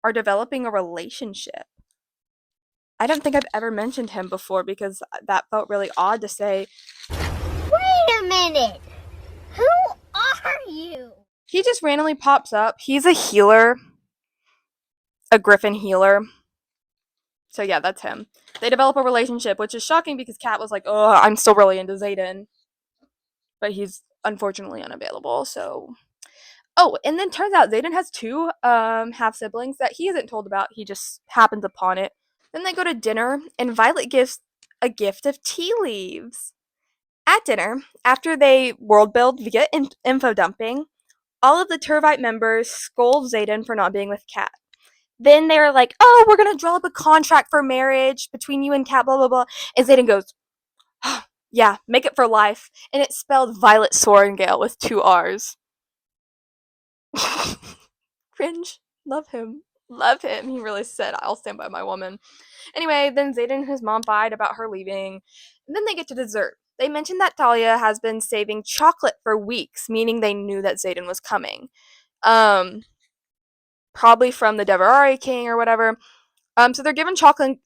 are developing a relationship. I don't think I've ever mentioned him before because that felt really odd to say. Wait a minute! Who are you? He just randomly pops up. He's a healer. A griffin healer. So yeah, that's him. They develop a relationship, which is shocking because Kat was like, oh, I'm still really into Zayden. But he's unfortunately unavailable, so... Oh, and then turns out Zayden has two half-siblings that he isn't told about. He just happens upon it. Then they go to dinner, and Violet gives a gift of tea leaves. At dinner, after they world build via info dumping, all of the Turvite members scold Zayden for not being with Kat. Then they're like, oh, we're going to draw up a contract for marriage between you and Kat, blah, blah, blah. And Zayden goes, oh, yeah, make it for life. And it's spelled Violet Sorengale with 2 R's. Cringe. Love him. Love him. He really said, I'll stand by my woman. Anyway, then Zayden and his mom fight about her leaving. And then they get to dessert. They mention that Talia has been saving chocolate for weeks, meaning they knew that Zayden was coming. Probably from the Deverari King or whatever. So they're given chocolate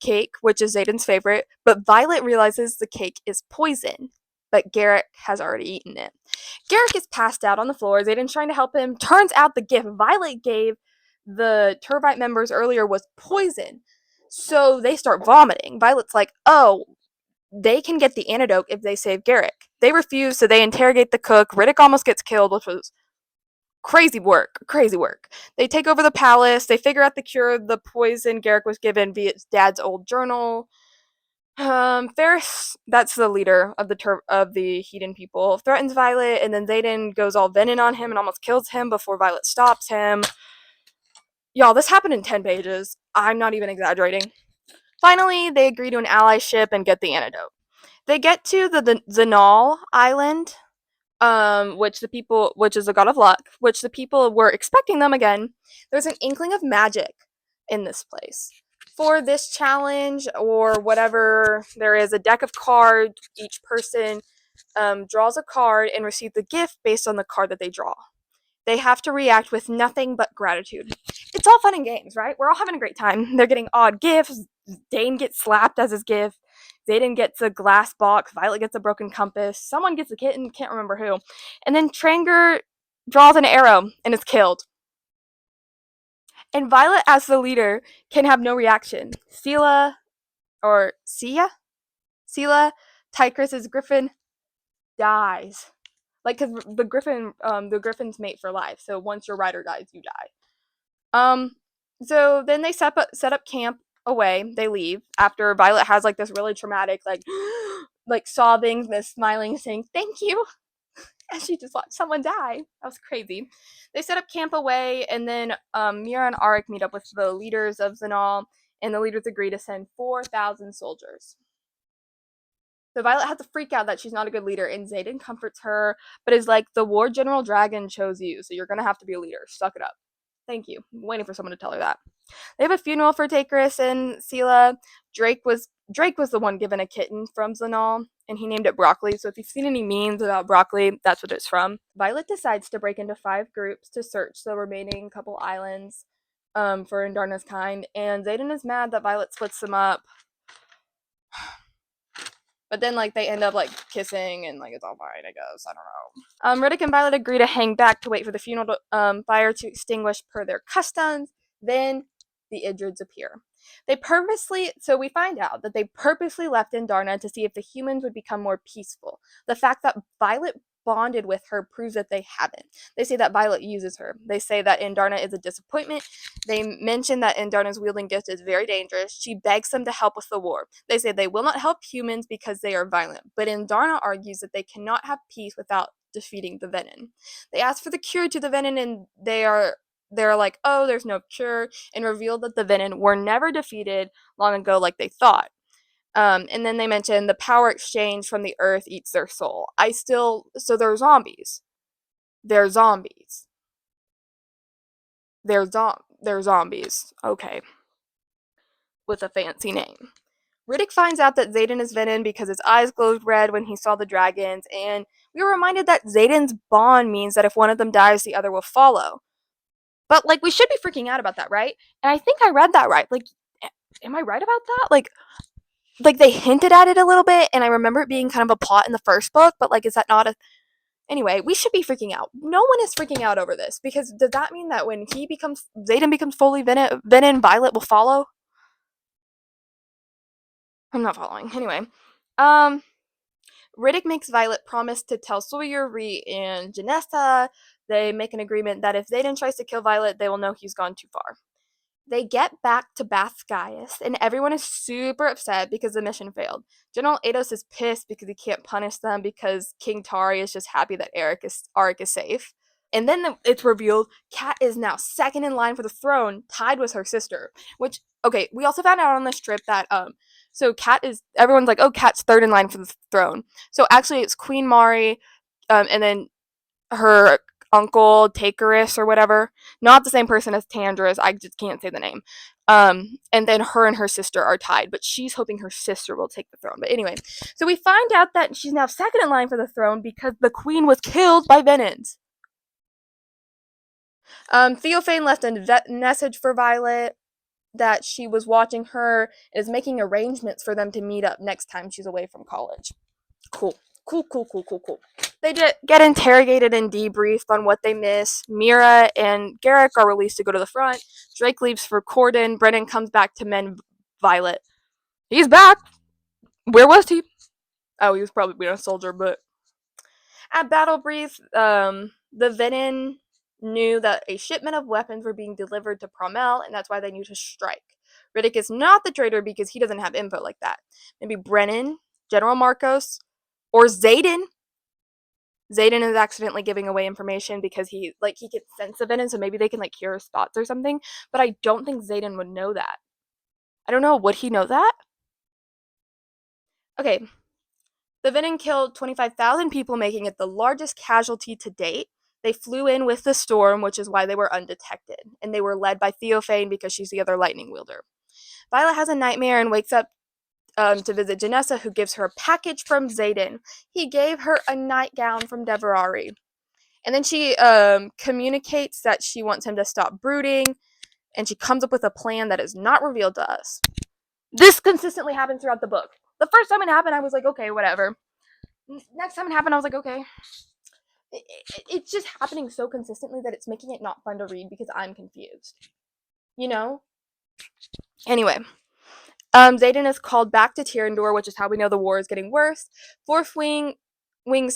cake, which is Zayden's favorite, but Violet realizes the cake is poison. But Garrick has already eaten it. Garrick is passed out on the floor. Zayden's trying to help him. Turns out the gift Violet gave the Turvite members earlier was poison. So they start vomiting. Violet's like, oh, they can get the antidote if they save Garrick. They refuse, so they interrogate the cook. Riddick almost gets killed, which was crazy work. They take over the palace. They figure out the cure of the poison Garrick was given via his dad's old journal. Ferris, that's the leader of the Hedon people, threatens Violet, and then Zayden goes all venom on him and almost kills him before Violet stops him. Y'all, this happened in 10 pages. I'm not even exaggerating. Finally, they agree to an allyship and get the antidote. They get to the Zanal Island, which is a god of luck, which the people were expecting them again. There's an inkling of magic in this place. For this challenge or whatever, there is a deck of cards. Each person draws a card and receives the gift based on the card that they draw. They have to react with nothing but gratitude. It's all fun and games, right? We're all having a great time. They're getting odd gifts. Dane gets slapped as his gift. Zayden gets a glass box. Violet gets a broken compass. Someone gets a kitten. Can't remember who. And then Tranger draws an arrow and is killed. And Violet, as the leader, can have no reaction. Sia, Tychus's griffin, dies. Like, cause the griffin's mate for life. So once your rider dies, you die. So then they set up camp away. They leave after Violet has like this really traumatic, like sobbing, this smiling, saying thank you, and she just watched someone die. That was crazy. They set up camp away, and then Mira and Arik meet up with the leaders of Zanal, and the leaders agree to send 4,000 soldiers. So Violet has to freak out that she's not a good leader, and Zayden comforts her, but is like, the War General Dragon chose you, so you're gonna have to be a leader. Suck it up. Thank you. I'm waiting for someone to tell her that. They have a funeral for Takris and Sela. Drake was the one given a kitten from Zanal, and he named it Broccoli. So if you've seen any memes about broccoli, that's what it's from. Violet decides to break into 5 groups to search the remaining couple islands for Indarna's kind, and Zayden is mad that Violet splits them up. But then, like, they end up, like, kissing, and, like, it's all fine, I guess. I don't know. Riddick and Violet agree to hang back to wait for the funeral fire to extinguish per their customs. Then the Idrids appear. So we find out that they purposely left Indarna to see if the humans would become more peaceful. The fact that Violet bonded with her proves that they haven't. They say that Violet uses her. They say that Indarna is a disappointment. They mention that Indarna's wielding gift is very dangerous. She begs them to help with the war. They say they will not help humans because they are violent, but Indarna argues that they cannot have peace without defeating the venom. They ask for the cure to the venom, and they are they're like, oh, there's no cure, and revealed that the Venom were never defeated long ago like they thought. And then they mentioned the power exchange from the earth eats their soul. So they're zombies. They're zombies. They're zombies. Okay. With a fancy name. Riddick finds out that Xaden is Venom because his eyes glowed red when he saw the dragons, and we were reminded that Xaden's bond means that if one of them dies, the other will follow. But, like, we should be freaking out about that, right? And I think I read that right. Like, am I right about that? Like they hinted at it a little bit, and I remember it being kind of a plot in the first book, but, like, is that not a... Anyway, we should be freaking out. No one is freaking out over this, because does that mean that when Xaden becomes fully Venom, Violet will follow? I'm not following. Anyway, Riddick makes Violet promise to tell Sawyer, Ree, and Janessa. They make an agreement that if Xaden tries to kill Violet, they will know he's gone too far. They get back to Bathgaius, and everyone is super upset because the mission failed. General Ados is pissed because he can't punish them because King Tari is just happy that Arik is safe. And then it's revealed Kat is now second in line for the throne, tied with her sister. Which, okay, we also found out on this trip that so everyone's like, oh, Kat's third in line for the throne. So actually, it's Queen Mari, and then her uncle Takeris or whatever. Not the same person as Tandris. I just can't say the name. And then her and her sister are tied, but she's hoping her sister will take the throne. But anyway, so we find out that she's now second in line for the throne because the queen was killed by Venons. Theophane left a message for Violet that she was watching her and is making arrangements for them to meet up next time she's away from college. Cool. They get interrogated and debriefed on what they miss. Mira and Garrick are released to go to the front. Drake leaves for Corden. Brennan comes back to mend Violet. He's back. Where was he? Oh, he was probably being a soldier, but... At Battle Brief, the Venom knew that a shipment of weapons were being delivered to Promel, and that's why they knew to strike. Riddick is not the traitor because he doesn't have info like that. Maybe Brennan, General Marcos, or Xaden. Xaden is accidentally giving away information because he can sense the Venom, so maybe they can, like, hear his thoughts or something. But I don't think Xaden would know that. I don't know. Would he know that? Okay. The Venom killed 25,000 people, making it the largest casualty to date. They flew in with the storm, which is why they were undetected. And they were led by Theophane because she's the other lightning wielder. Violet has a nightmare and wakes up to visit Janessa, who gives her a package from Xaden. He gave her a nightgown from Deverari. And then she communicates that she wants him to stop brooding, and she comes up with a plan that is not revealed to us. This consistently happens throughout the book. The first time it happened, I was like, okay, whatever. Next time it happened, I was like, okay. It's just happening so consistently that it's making it not fun to read because I'm confused. You know? Anyway. Xaden is called back to Tyrandor, which is how we know the war is getting worse. Fourth Wing's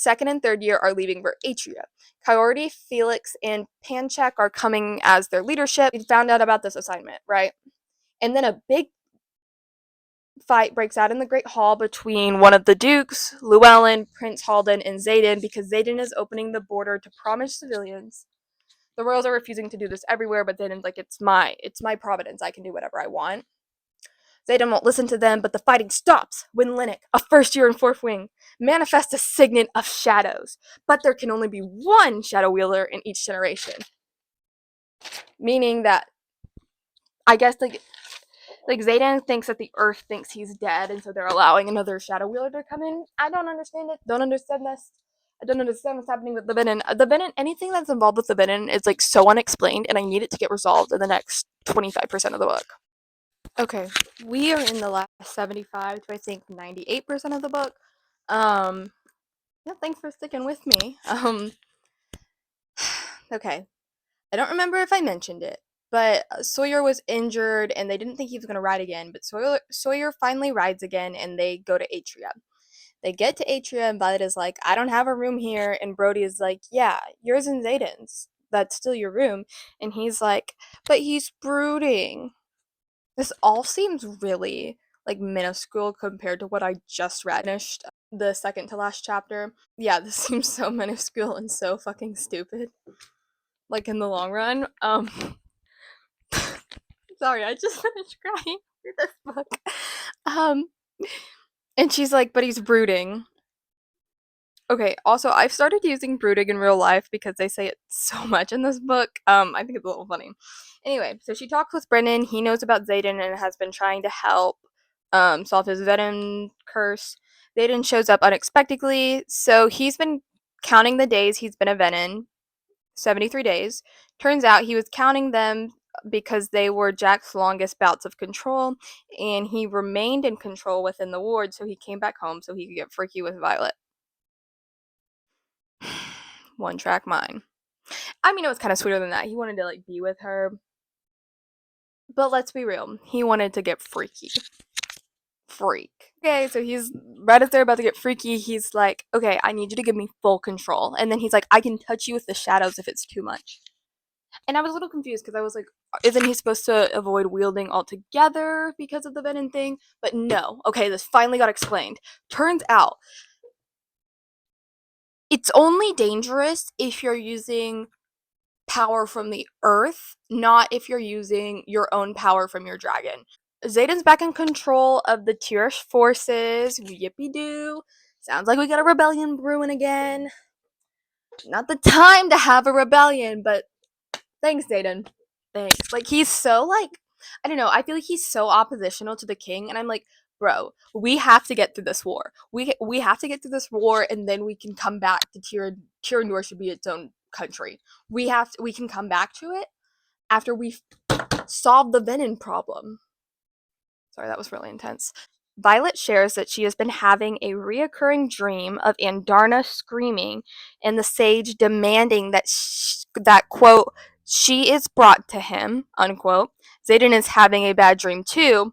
second and third year are leaving for Atria. Coyote, Felix, and Panchak are coming as their leadership. We found out about this assignment, right? And then a big fight breaks out in the Great Hall between one of the dukes, Llewellyn, Prince Halden, and Xaden because Xaden is opening the border to promise civilians. The royals are refusing to do this everywhere, but Xaden's like, it's my providence. I can do whatever I want. Xaden won't listen to them, but the fighting stops when Linux, a first year in Fourth Wing, manifests a signet of shadows. But there can only be one shadow wielder in each generation. Meaning that, I guess, like Xaden thinks that the Earth thinks he's dead, and so they're allowing another shadow wielder to come in. I don't understand it. Don't understand this. I don't understand what's happening with the Venom. The Venom, anything that's involved with the Venom is, like, so unexplained, and I need it to get resolved in the next 25% of the book. Okay, we are in the last 75 to, I think, 98% of the book. Yeah, thanks for sticking with me. Okay. I don't remember if I mentioned it, but Sawyer was injured and they didn't think he was going to ride again, but Sawyer finally rides again and they go to Atria. They get to Atria and Violet is like, I don't have a room here, and Brody is like, yeah, yours and Xaden's. That's still your room. And he's like, but he's brooding. This all seems really, like, minuscule compared to what I just read. Finished the second to last chapter. Yeah, this seems so minuscule and so fucking stupid. like in the long run. Sorry, I just finished crying through this book. Um, and she's like, but he's brooding. Okay, also, I've started using brooding in real life because they say it so much in this book. I think it's a little funny. Anyway, so she talks with Brennan. He knows about Xaden and has been trying to help solve his venom curse. Xaden shows up unexpectedly, so he's been counting the days he's been a venom, 73 days. Turns out he was counting them because they were Jack's longest bouts of control, and he remained in control within the ward, so he came back home so he could get freaky with Violet. One track mind. I mean, it was kind of sweeter than that. He wanted to like be with her, but let's be real. He wanted to get freaky. Freak. Okay, so he's right as they're about to get freaky. He's like, "Okay, I need you to give me full control." And then he's like, "I can touch you with the shadows if it's too much." And I was a little confused because I was like, "Isn't he supposed to avoid wielding altogether because of the venom thing?" But no. Okay, this finally got explained. Turns out it's only dangerous if you're using power from the earth, not if you're using your own power from your dragon. Xaden's back in control of the Tirish forces. Yippee doo. Sounds like we got a rebellion brewing again. Not the time to have a rebellion, but thanks, Xaden. Thanks. Like, he's so, like, I don't know. I feel like he's so oppositional to the king, and I'm like, bro, we have to get through this war. We have to get through this war, and then we can come back to Tirandor should be its own country. We can come back to it after we solve the venom problem. Sorry, that was really intense. Violet shares that she has been having a reoccurring dream of Andarna screaming and the sage demanding that quote, she is brought to him, unquote. Xaden is having a bad dream too,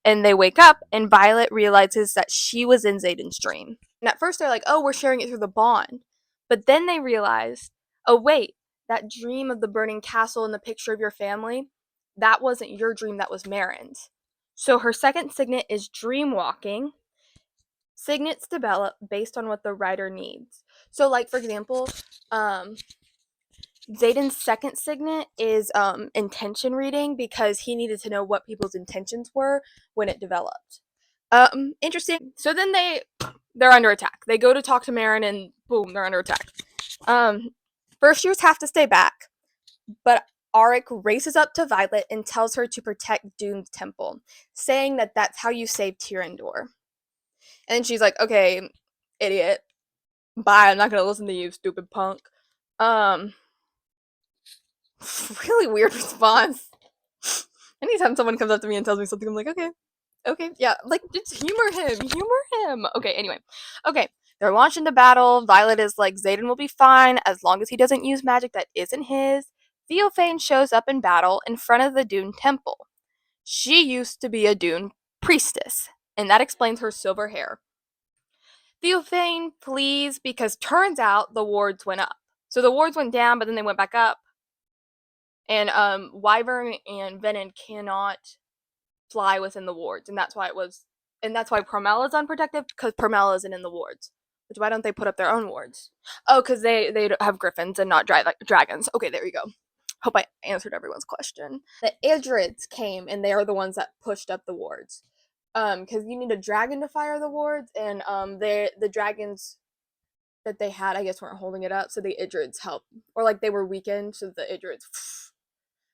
and they wake up and Violet realizes that she was in Xaden's dream. And at first they're like, oh, we're sharing it through the bond. But then they realize, oh, wait, that dream of the burning castle and the picture of your family, that wasn't your dream, that was Marin's. So her second signet is dream walking. Signets develop based on what the writer needs. So, like, for example, Xaden's second signet is intention reading because he needed to know what people's intentions were when it developed. Interesting. So then they're under attack. They go to talk to Marin and boom, they're under attack. First years have to stay back, but Auric races up to Violet and tells her to protect Dune's temple, saying that that's how you save Tirandor. And she's like, okay, idiot. Bye, I'm not gonna listen to you, stupid punk. Really weird response. Anytime someone comes up to me and tells me something, I'm like, okay, yeah, like, just humor him. Okay, anyway. Okay, they're launched into battle. Violet is like, Xaden will be fine as long as he doesn't use magic that isn't his. Theophane shows up in battle in front of the Dune temple. She used to be a Dune priestess, and that explains her silver hair. Theophane flees because turns out the wards went up. So the wards went down, but then they went back up. And Wyvern and Venom cannot fly within the wards, and that's why Promella is unprotected, because Promella isn't in the wards. Which, why don't they put up their own wards? Oh, because they have griffins and not dragons. Okay, there you go. Hope I answered everyone's question. The Idrids came, and they are the ones that pushed up the wards. Because you need a dragon to fire the wards, and the dragons that they had, I guess, weren't holding it up, so the Idrids helped. Or, like, they were weakened, so the Idrids...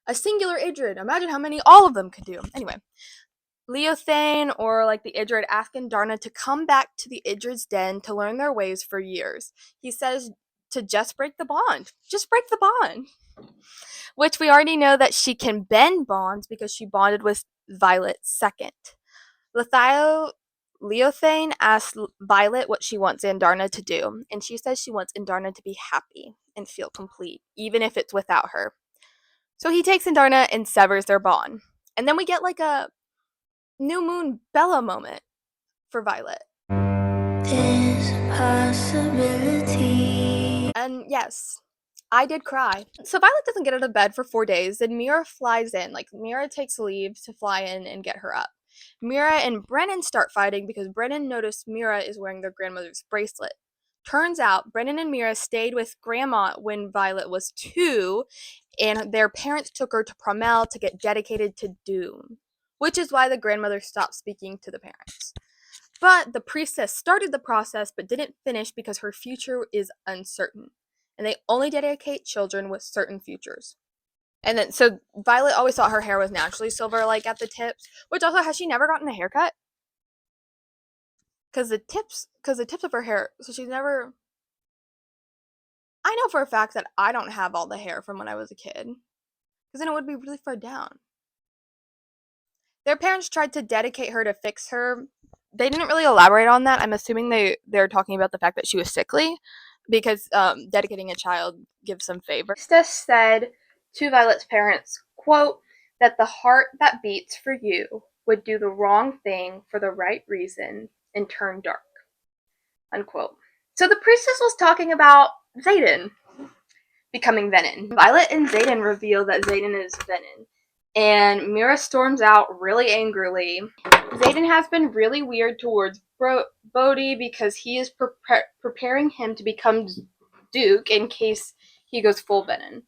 A singular Idrid. Imagine how many all of them could do. Anyway. Leothane, or like the Idrid, ask Andarna to come back to the Idrid's den to learn their ways for years. He says to just break the bond. Just break the bond. Which we already know that she can bend bonds because she bonded with Violet second. Leothane asks Violet what she wants Andarna to do, and she says she wants Andarna to be happy and feel complete, even if it's without her. So he takes Andarna and severs their bond. And then we get like a New Moon Bella moment for Violet. There's possibility. And yes, I did cry. So Violet doesn't get out of bed for 4 days, and Mira flies in. Like, Mira takes leave to fly in and get her up. Mira and Brennan start fighting because Brennan noticed Mira is wearing their grandmother's bracelet. Turns out Brennan and Mira stayed with Grandma when Violet was 2, and their parents took her to Promel to get dedicated to Doom, which is why the grandmother stopped speaking to the parents. But the priestess started the process but didn't finish because her future is uncertain, and they only dedicate children with certain futures. And then, so Violet always thought her hair was naturally silver, like at the tips, which also, has she never gotten a haircut? Because the tips of her hair, so she's never. I know for a fact that I don't have all the hair from when I was a kid, because then it would be really far down. Their parents tried to dedicate her to fix her. They didn't really elaborate on that. I'm assuming they're talking about the fact that she was sickly, because dedicating a child gives some favor. Priestess said to Violet's parents, quote, that the heart that beats for you would do the wrong thing for the right reason and turn dark, unquote. So the priestess was talking about Xaden becoming Venin. Violet and Xaden reveal that Xaden is Venin, and Mira storms out really angrily. Xaden has been really weird towards Bodhi because he is preparing him to become Duke in case he goes full Venin.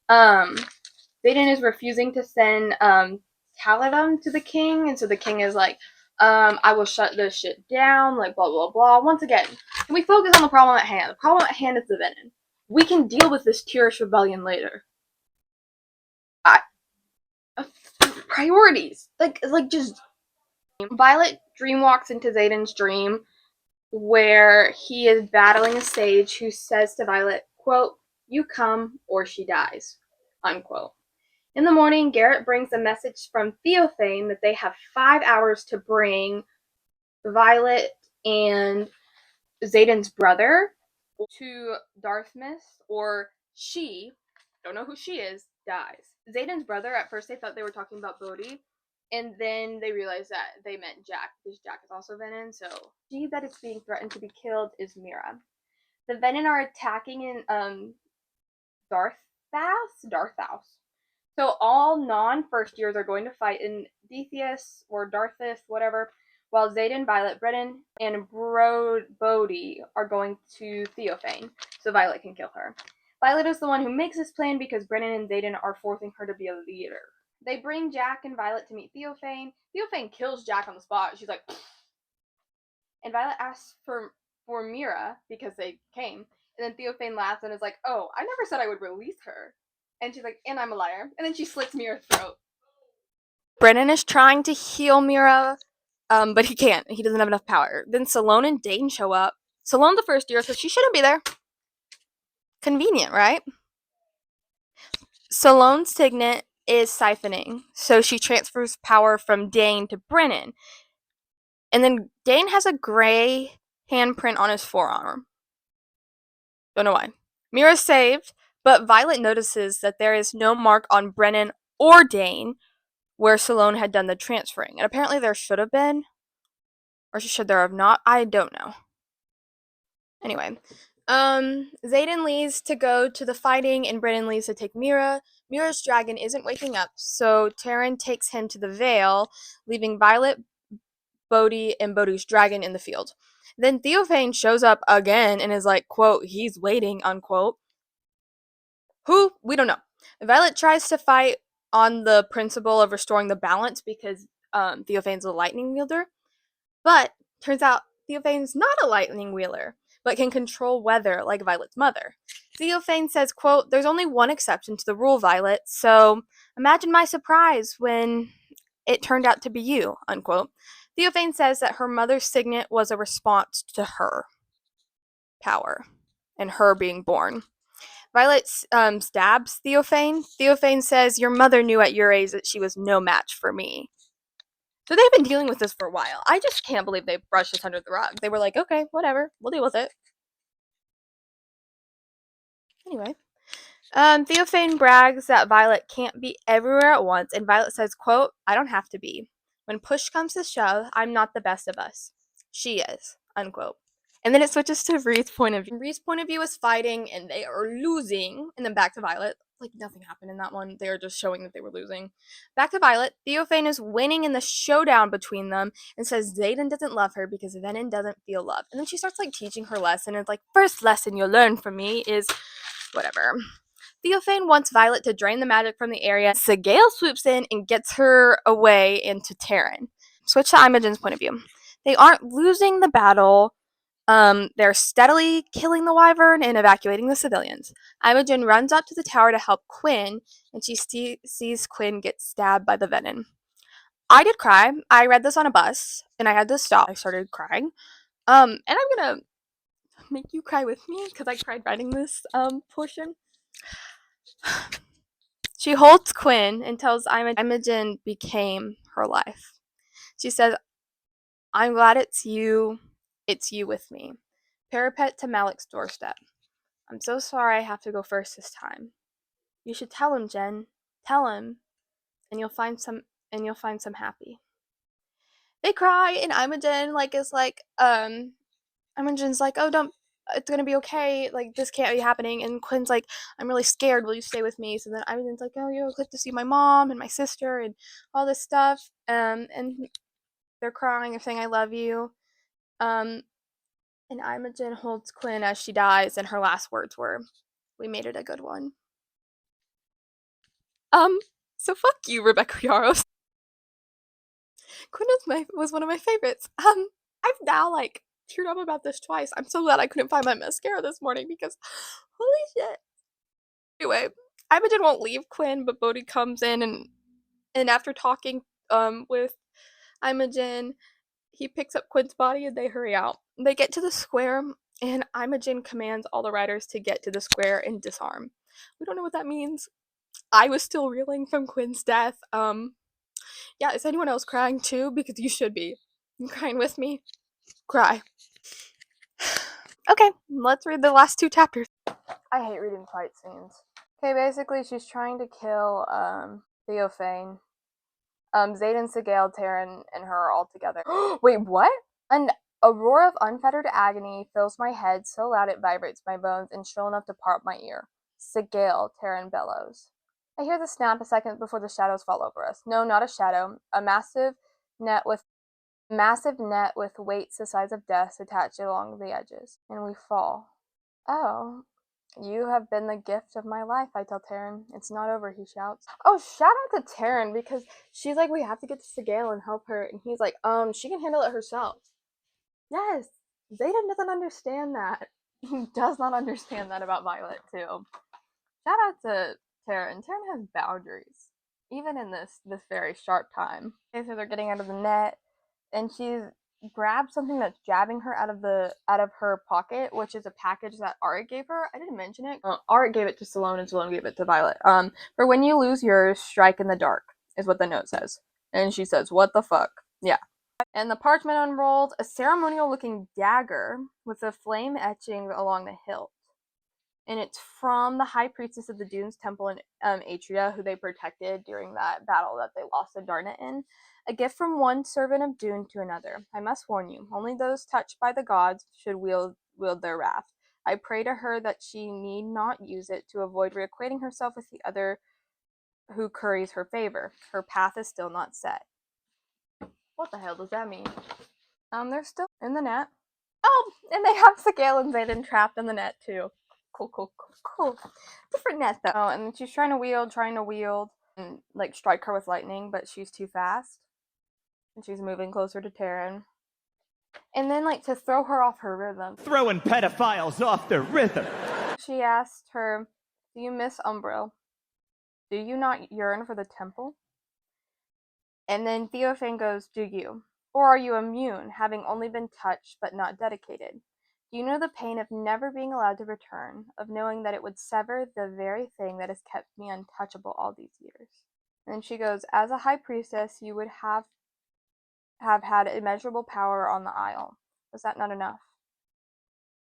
Xaden is refusing to send Taladum to the king, and so the king is like, I will shut this shit down, like blah blah blah. Once again, can we focus on the problem at hand? The problem at hand is the Venin. We can deal with this Tirish rebellion later. Priorities. Like just Violet dreamwalks into Xaden's dream where he is battling a sage who says to Violet, quote, you come or she dies, unquote. In the morning, Garrett brings a message from Theophane that they have 5 hours to bring Violet and Xaden's brother to Dartmouth, or she, don't know who she is, dies. Xaden's brother, at first they thought they were talking about Bodhi, and then they realized that they meant Jack, because Jack is also Venin, so she that is being threatened to be killed is Mira. The Venin are attacking in Darthouse. So all non-first years are going to fight in Detheus or Darthus, whatever, while Xaden, Violet, Brennan, and Bodhi are going to Theophane, so Violet can kill her. Violet is the one who makes this plan because Brennan and Xaden are forcing her to be a leader. They bring Jack and Violet to meet Theophane. Theophane kills Jack on the spot. She's like, and Violet asks for Mira because they came, and then Theophane laughs and is like, oh, I never said I would release her. And she's like, and I'm a liar. And then she slits Mira's throat. Brennan is trying to heal Mira, but he can't. He doesn't have enough power. Then Salone and Dane show up. Salone's the first year, so she shouldn't be there. Convenient, right? Salone's signet is siphoning, so she transfers power from Dane to Brennan. And then Dane has a gray handprint on his forearm. Don't know why. Mira's saved, but Violet notices that there is no mark on Brennan or Dane where Salone had done the transferring. And apparently there should have been. Or should there have not? I don't know. Anyway. Xaden leaves to go to the fighting, and Brennan leaves to take Mira. Mira's dragon isn't waking up, so Taryn takes him to the Vale, leaving Violet, Bodhi, and Bodhi's dragon in the field. Then Theophane shows up again and is like, quote, he's waiting, unquote. Who? We don't know. Violet tries to fight on the principle of restoring the balance because Theophane's a lightning wielder. But turns out Theophane's not a lightning wielder, but can control weather like Violet's mother. Theophane says, quote, there's only one exception to the rule, Violet, so imagine my surprise when it turned out to be you, unquote. Theophane says that her mother's signet was a response to her power and her being born. Violet stabs Theophane. Theophane says, your mother knew at your age that she was no match for me. So they've been dealing with this for a while. I just can't believe they brushed this under the rug. They were like, okay, whatever, we'll deal with it. Anyway. Theophane brags that Violet can't be everywhere at once, and Violet says, quote, I don't have to be. When push comes to shove, I'm not the best of us. She is, unquote. And then it switches to Ree's point of view. Ree's point of view is fighting, and they are losing. And then back to Violet. like nothing happened in that one. They were just showing that they were losing. Back to Violet. Theophane is winning in the showdown between them and says Xaden doesn't love her because Venin doesn't feel love. And then she starts like teaching her lesson. It's like, first lesson you'll learn from me is whatever. Theophane wants Violet to drain the magic from the area. Sigale swoops in and gets her away into Terran. Switch to Imogen's point of view. They aren't losing the battle. They're steadily killing the wyvern and evacuating the civilians. Imogen runs up to the tower to help Quinn, and she sees Quinn get stabbed by the venom. I did cry. I read this on a bus, and I had to stop. I started crying. And I'm gonna make you cry with me because I cried writing this portion. She holds Quinn and tells Imogen became her life. She says, I'm glad it's you with me. Parapet to Malik's doorstep. I'm so sorry I have to go first this time. You should tell him, Jen. Tell him, and you'll find some happy. They cry, and Imogen's like, oh, don't, it's gonna be okay, like, this can't be happening, and Quinn's like, I'm really scared, will you stay with me? So then Imogen's like, oh, you'll get to see my mom and my sister and all this stuff, and they're crying, they're saying, I love you, and Imogen holds Quinn as she dies, and her last words were, we made it a good one. So fuck you, Rebecca Yarros. Quinn was one of my favorites. I've now, like, teared up about this twice. I'm so glad I couldn't find my mascara this morning because holy shit. Anyway, Imogen won't leave Quinn, but Bodhi comes in and after talking with Imogen, he picks up Quinn's body and they hurry out. They get to the square and Imogen commands all the riders to get to the square and disarm. We don't know what that means. I was still reeling from Quinn's death. Yeah, is anyone else crying too? Because you should be. You crying with me? Cry. Okay, let's read the last two chapters. I hate reading fight scenes. Okay, basically she's trying to kill Theophane. Xaden, Sigale, Terran, and her are all together. Wait, what? An a roar of unfettered agony fills my head so loud it vibrates my bones and shrill enough to part my ear. Sigale, Terran bellows. I hear the snap a second before the shadows fall over us. No, not a shadow. A massive net with weights the size of desks attached along the edges. And we fall. Oh. You have been the gift of my life, I tell Terran. It's not over, he shouts. Oh, shout out to Terran, because she's like, we have to get to Sigale and help her. And he's like, she can handle it herself. Yes, Xaden doesn't understand that. He does not understand that about Violet, too. Shout out to Terran. Terran has boundaries, even in this very sharp time. Okay, so they're getting out of the net, and she's grabbed something that's jabbing her out of her pocket, which is a package that Arik gave her. I didn't mention it. Arik gave it to Salome, and Salome gave it to Violet. For when you lose yours, strike in the dark, is what the note says. And she says, what the fuck? Yeah. And the parchment unrolled, a ceremonial-looking dagger with a flame etching along the hilt. And it's from the High Priestess of the Dunes Temple in Atria, who they protected during that battle that they lost to Darnet in. A gift from one servant of Dune to another. I must warn you, only those touched by the gods should wield their wrath. I pray to her that she need not use it to avoid reacquainting herself with the other who curries her favor. Her path is still not set. What the hell does that mean? They're still in the net. Oh, and they have Sigale and Xaden trapped in the net too. Cool. Different net though. Oh, and she's trying to wield, and like strike her with lightning, but she's too fast. And she's moving closer to Terran. And then, like, to throw her off her rhythm. Throwing pedophiles off their rhythm. She asked her, do you miss Umbril? Do you not yearn for the temple? And then Theophane goes, do you? Or are you immune, having only been touched but not dedicated? Do you know the pain of never being allowed to return, of knowing that it would sever the very thing that has kept me untouchable all these years? And she goes, as a high priestess, you would have had immeasurable power on the Isle. Was that not enough?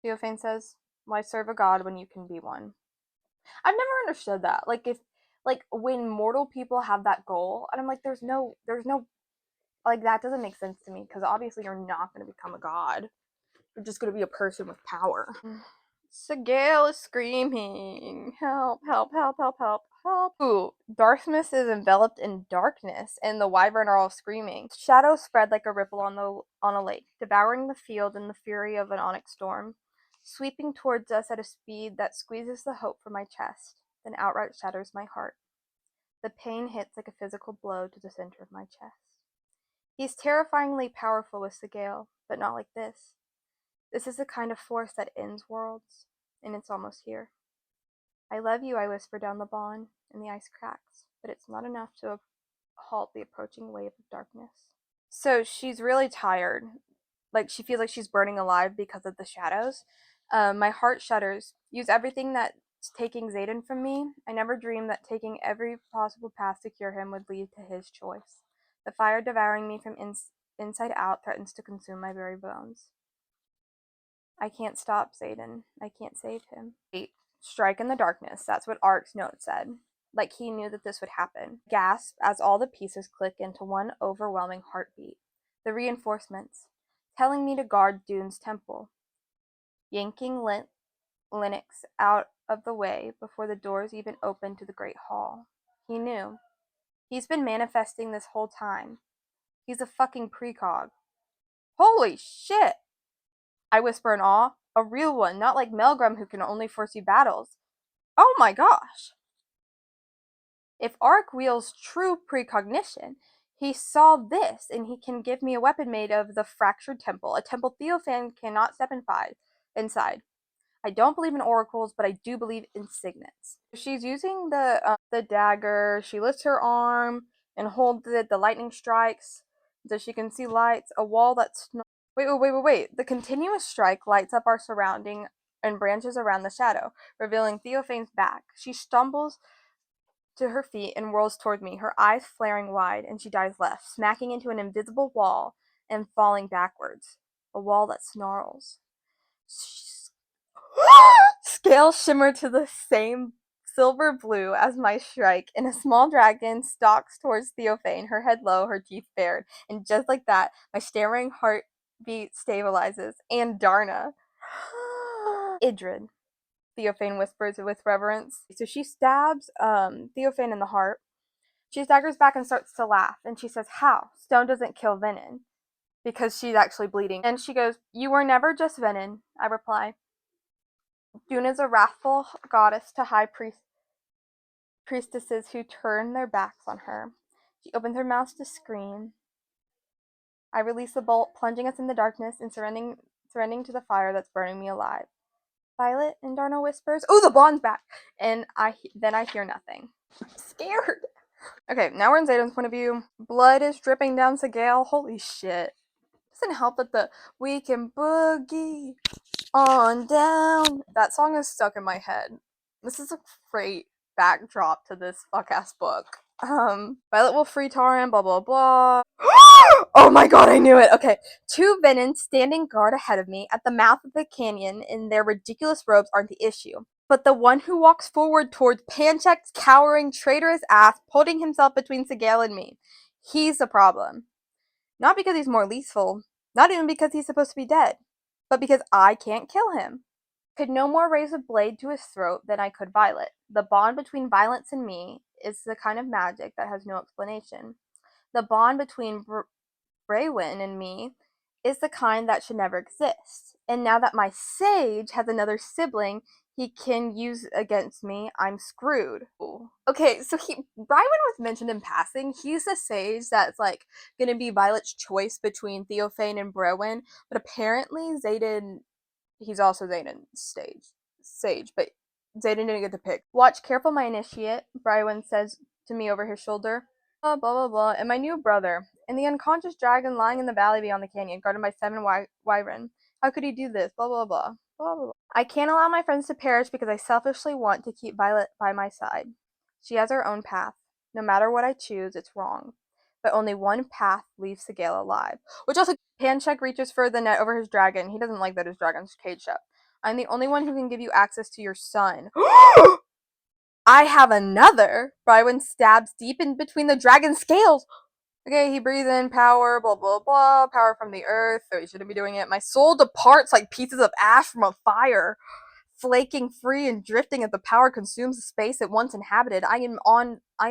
Theophane says, why serve a god when you can be one? I've never understood that. When mortal people have that goal, and I'm like, there's no, like, that doesn't make sense to me, because obviously you're not going to become a god. You're just going to be a person with power. Sigale is screaming. Help, help, help, help, help, help. Ooh, Darkness is enveloped in darkness, and the wyvern are all screaming. Shadows spread like a ripple on a lake, devouring the field in the fury of an onyx storm, sweeping towards us at a speed that squeezes the hope from my chest, then outright shatters my heart. The pain hits like a physical blow to the center of my chest. He's terrifyingly powerful with Sigale, but not like this. This is the kind of force that ends worlds, and it's almost here. I love you, I whisper down the bond, and the ice cracks, but it's not enough to halt the approaching wave of darkness. So she's really tired. Like, she feels like she's burning alive because of the shadows. My heart shudders. Use everything that's taking Xaden from me. I never dreamed that taking every possible path to cure him would lead to his choice. The fire devouring me from inside out threatens to consume my very bones. I can't stop Xaden. I can't save him. 8. Strike in the darkness. That's what Ark's note said. Like he knew that this would happen. Gasp as all the pieces click into one overwhelming heartbeat. The reinforcements. Telling me to guard Dune's temple. Yanking Linux out of the way before the doors even opened to the Great Hall. He knew. He's been manifesting this whole time. He's a fucking precog. Holy shit! I whisper in awe. A real one, not like Melgrum who can only foresee battles. Oh my gosh! If Ark wields true precognition, he saw this, and he can give me a weapon made of the fractured temple, a temple Theophan cannot step inside. I don't believe in oracles, but I do believe in signets. She's using the dagger. She lifts her arm and holds it. The lightning strikes, so she can see lights. A wall that's wait. The continuous strike lights up our surrounding and branches around the shadow, revealing Theophane's back. She stumbles to her feet and whirls toward me, her eyes flaring wide, and she dives left, smacking into an invisible wall and falling backwards. A wall that snarls. Scales shimmer to the same silver blue as my strike, and a small dragon stalks towards Theophane, her head low, her teeth bared. And just like that, my stammering heartbeat stabilizes. And Darna. Idrid, Theophane whispers with reverence. So she stabs Theophane in the heart. She staggers back and starts to laugh, and she says, "How? Stone doesn't kill Venin." Because she's actually bleeding. And she goes, "You were never just Venin," I reply. Dune is a wrathful goddess to high priestesses who turn their backs on her. She opens her mouth to scream. I release the bolt, plunging us in the darkness and surrendering to the fire that's burning me alive. Violet, and Darno whispers, "Oh, the bond's back!" And then I hear nothing. I'm scared. Okay, now we're in Xaden's point of view. Blood is dripping down Sigale. Holy shit. Doesn't help that the "We Can Boogie on Down" that song is stuck in my head. This is a great backdrop to this fuck-ass book. Violet will free Taran, blah blah blah. Oh my god, I knew it! Okay. 2 Venins standing guard ahead of me at the mouth of the canyon in their ridiculous robes aren't the issue. But the one who walks forward towards Panchek's cowering, traitorous ass, putting himself between Sigale and me. He's the problem. Not because he's more lethal, not even because he's supposed to be dead, but because I can't kill him. Could no more raise a blade to his throat than I could Violet. The bond between violence and me is the kind of magic that has no explanation. The bond between Braywin and me is the kind that should never exist. And now that my sage has another sibling he can use against me, I'm screwed. Ooh. Okay, so Brywin was mentioned in passing. He's the sage that's like gonna be Violet's choice between Theophane and Brewin, but apparently Xaden, he's also Xaden's sage, but Xaden didn't get to pick. Watch careful, my initiate, Brywin says to me over his shoulder. Blah blah blah, and my new brother, and the unconscious dragon lying in the valley beyond the canyon, guarded by 7 wyvern. How could he do this? Blah blah blah. Blah blah blah. I can't allow my friends to perish because I selfishly want to keep Violet by my side. She has her own path. No matter what I choose, it's wrong. But only one path leaves Sigale alive. Which also, Panchek reaches for the net over his dragon. He doesn't like that his dragon's caged up. I'm the only one who can give you access to your son. I have another! Brywin stabs deep in between the dragon's scales. Okay, he breathes in power, blah blah blah, power from the earth, so he shouldn't be doing it. My soul departs like pieces of ash from a fire. flaking free and drifting as the power consumes the space it once inhabited. I am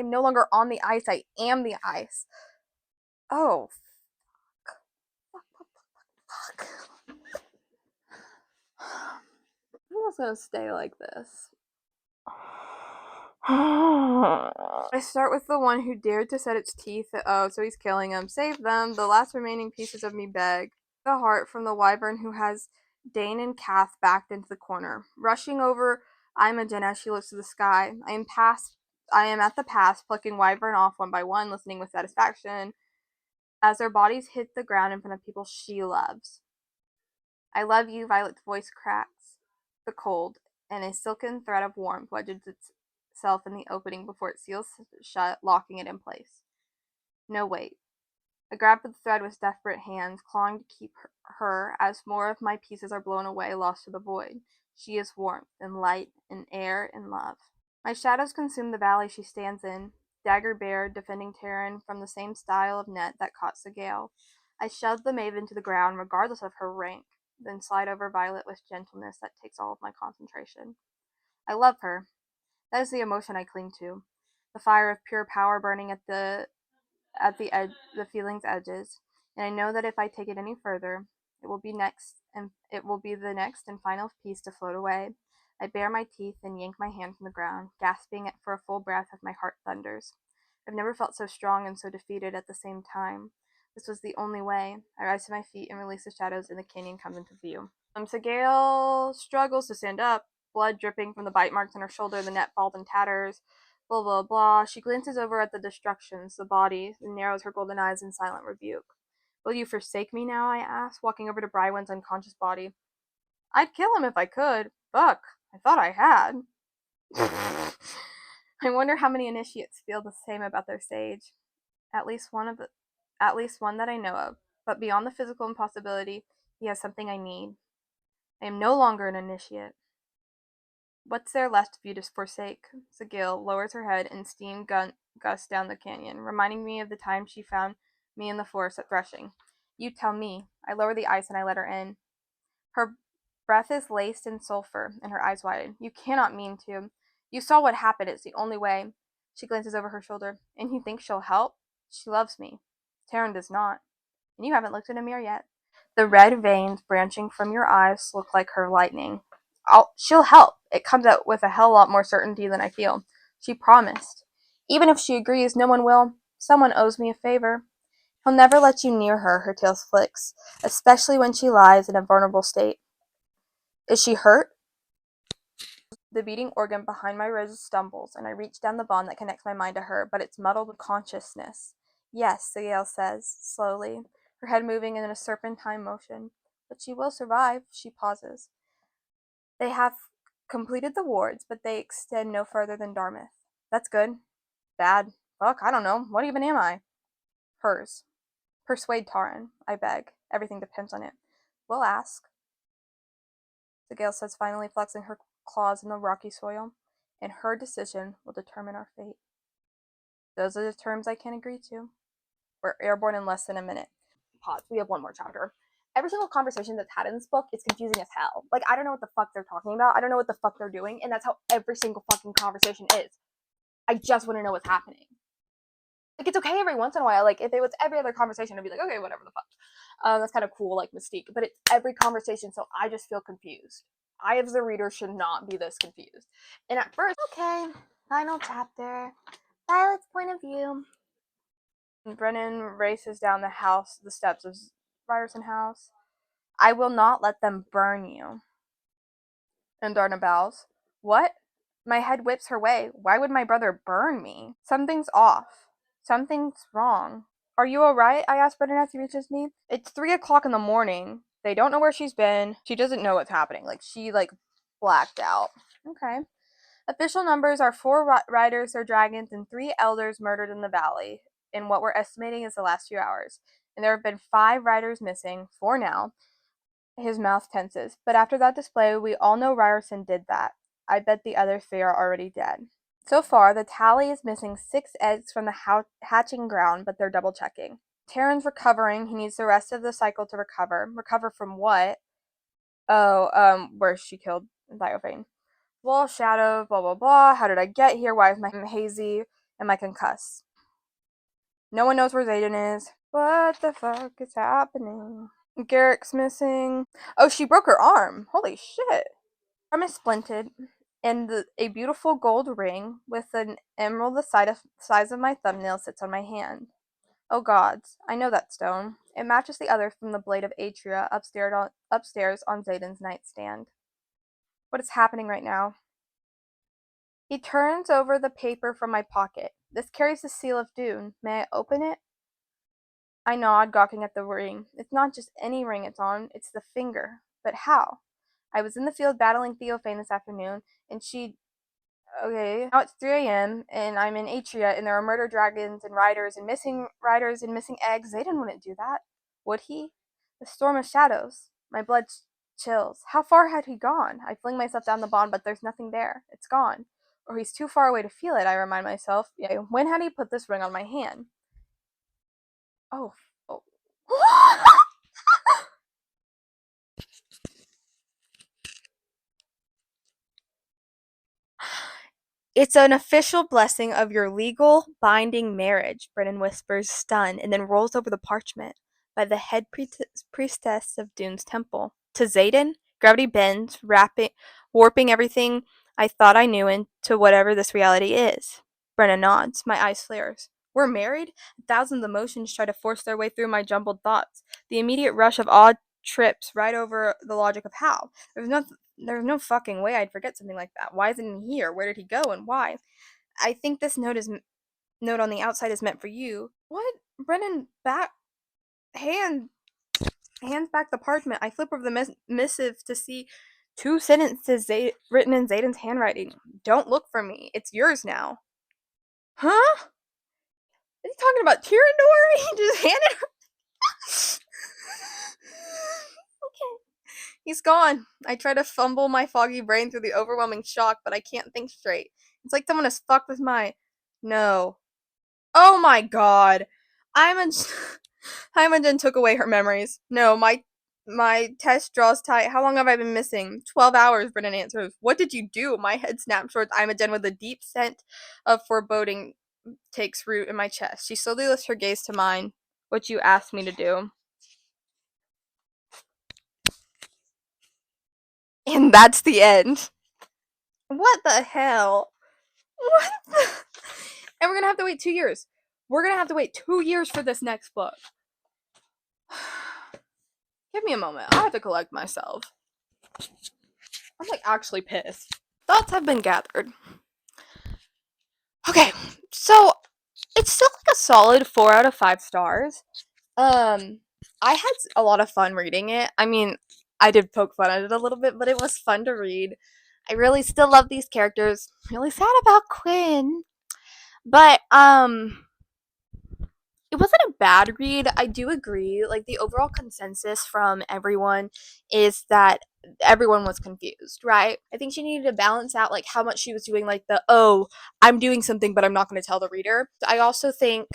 no longer on the ice, I am the ice. Oh, fuck. I'm just gonna stay like this. I start with the one who dared to set its teeth. Oh, so he's killing him. Save them. The last remaining pieces of me beg. The heart from the wyvern who has Dane and Kath backed into the corner. Rushing over Imogen as she looks to the sky. I am at the pass, plucking wyvern off one by one, listening with satisfaction as their bodies hit the ground in front of people she loves. I love you, Violet's voice cracks the cold, and a silken thread of warmth wedges itself in the opening before it seals shut, locking it in place. No, wait. I grab the thread with desperate hands, clawing to keep her as more of my pieces are blown away, lost to the void. She is warmth and light and air and love. My shadows consume the valley she stands in, dagger bared, defending Taryn from the same style of net that caught Sigale. I shove the maven to the ground, regardless of her rank, then slide over Violet with gentleness that takes all of my concentration. I love her. That is the emotion I cling to. The fire of pure power burning at the feeling's edges, and I know that if I take it any further, it will be the next and final piece to float away. I bare my teeth and yank my hand from the ground, gasping for a full breath as my heart thunders. I've never felt so strong and so defeated at the same time. This was the only way. I rise to my feet and release the shadows, and the canyon comes into view. Sigale struggles to stand up, blood dripping from the bite marks on her shoulder. The net falls in tatters. Blah, blah, blah. She glances over at the destructions, the body, and narrows her golden eyes in silent rebuke. Will you forsake me now? I ask, walking over to Brywin's unconscious body. I'd kill him if I could. Buck, I thought I had. I wonder how many initiates feel the same about their sage. At least one that I know of. But beyond the physical impossibility, he has something I need. I am no longer an initiate. What's there left of you to forsake? Sigil lowers her head and steam gusts down the canyon, reminding me of the time she found me in the forest at threshing. You tell me. I lower the ice and I let her in. Her breath is laced in sulfur and her eyes widen. You cannot mean to. You saw what happened. It's the only way. She glances over her shoulder. And you think she'll help? She loves me. Taryn does not. And you haven't looked in a mirror yet. The red veins branching from your eyes look like her lightning. She'll help. It comes out with a hell lot more certainty than I feel. She promised. Even if she agrees, no one will. Someone owes me a favor. He'll never let you near her tail flicks, especially when she lies in a vulnerable state. Is she hurt? The beating organ behind my ribs stumbles, and I reach down the bond that connects my mind to her, but it's muddled with consciousness. Yes, Sigale says, slowly, her head moving in a serpentine motion. But she will survive. She pauses. They have completed the wards, but they extend no further than Dartmouth. That's good. Bad. Fuck, I don't know. What even am I? Hers. Persuade Taran, I beg. Everything depends on it. We'll ask. Sigale says, finally flexing her claws in the rocky soil. And her decision will determine our fate. Those are the terms I can agree to. We're airborne in less than a minute. Pause. We have one more chapter. Every single conversation that's had in this book is confusing as hell. Like, I don't know what the fuck they're talking about. I don't know what the fuck they're doing. And that's how every single fucking conversation is. I just want to know what's happening. Like, it's okay every once in a while. Like, if it was every other conversation, I'd be like, okay, whatever the fuck. That's kind of cool, like, mystique. But it's every conversation, so I just feel confused. I, as the reader, should not be this confused. And at first, okay, final chapter. Violet's point of view. Brennan races down the steps of Ryerson House. I will not let them burn you. And Darna bows. What? My head whips her way. Why would my brother burn me? Something's off. Something's wrong. Are you alright? I ask Brennan as he reaches me. It's 3 o'clock in the morning. They don't know where she's been. She doesn't know what's happening. Like, she, blacked out. Okay. Official numbers are 4 riders, their dragons, and 3 elders murdered in the valley in what we're estimating is the last few hours. And there have been 5 riders missing, 4 now. His mouth tenses. But after that display, we all know Ryerson did that. I bet the other 3 are already dead. So far, the tally is missing 6 eggs from the hatching ground, but they're double checking. Taryn's recovering. He needs the rest of the cycle to recover. Recover from what? Oh, where she killed Thiophane. Wall, shadow, blah blah blah. How did I get here? Why is my hazy? Am I concussed? No one knows where Zayden is. What the fuck is happening? Garrick's missing. Oh, she broke her arm. Holy shit. Arm is splinted, and a beautiful gold ring with an emerald the size of my thumbnail sits on my hand. Oh gods, I know that stone. It matches the other from the blade of Atria upstairs on Zayden's nightstand. What is happening right now? He turns over the paper from my pocket. This carries the seal of Dune. May I open it? I nod, gawking at the ring. It's not just any ring it's on, it's the finger. But how? I was in the field battling Theophane this afternoon, and she... Okay, now it's 3 a.m., and I'm in Atria, and there are murder dragons and riders and missing eggs. Zayden wouldn't do that, would he? The storm of shadows. My blood chills. How far had he gone? I fling myself down the bond, but there's nothing there. It's gone. Or he's too far away to feel it, I remind myself. Yeah, when had he put this ring on my hand? Oh. It's an official blessing of your legal, binding marriage, Brennan whispers, stunned, and then rolls over the parchment. By the head priestess of Dune's temple. To Zayden, gravity bends, warping everything I thought I knew into whatever this reality is. Brennan nods. My eyes flares. We're married? Thousands of emotions try to force their way through my jumbled thoughts. The immediate rush of awe trips right over the logic of how. There's no fucking way I'd forget something like that. Why isn't he here? Where did he go and why? I think this note on the outside is meant for you. What? Brennan hands back the parchment. I flip over the missive to see two sentences written in Zayden's handwriting. Don't look for me. It's yours now. Huh? Is he talking about Tyrandor? He just handed her. Okay. He's gone. I try to fumble my foggy brain through the overwhelming shock, but I can't think straight. It's like someone has fucked with my... No. Oh my god. Imogen took away her memories. No, my test draws tight. How long have I been missing? 12 hours, Brennan answers. What did you do? My head snaps towards Imogen with a deep scent of foreboding takes root in my chest. She slowly lifts her gaze to mine. What you asked me to do. And that's the end. What the hell? What the... And we're gonna have to wait 2 years. We're gonna have to wait 2 years for this next book. Give me a moment. I have to collect myself. I'm like actually pissed. Thoughts have been gathered. Okay, so it's still like a solid 4 out of 5 stars. I had a lot of fun reading it. I mean, I did poke fun at it a little bit, but it was fun to read. I really still love these characters. Really sad about Quinn. But it wasn't a bad read. I do agree. Like, the overall consensus from everyone is that everyone was confused, right? I think she needed to balance out, like, how much she was doing, like, I'm doing something, but I'm not going to tell the reader. I also think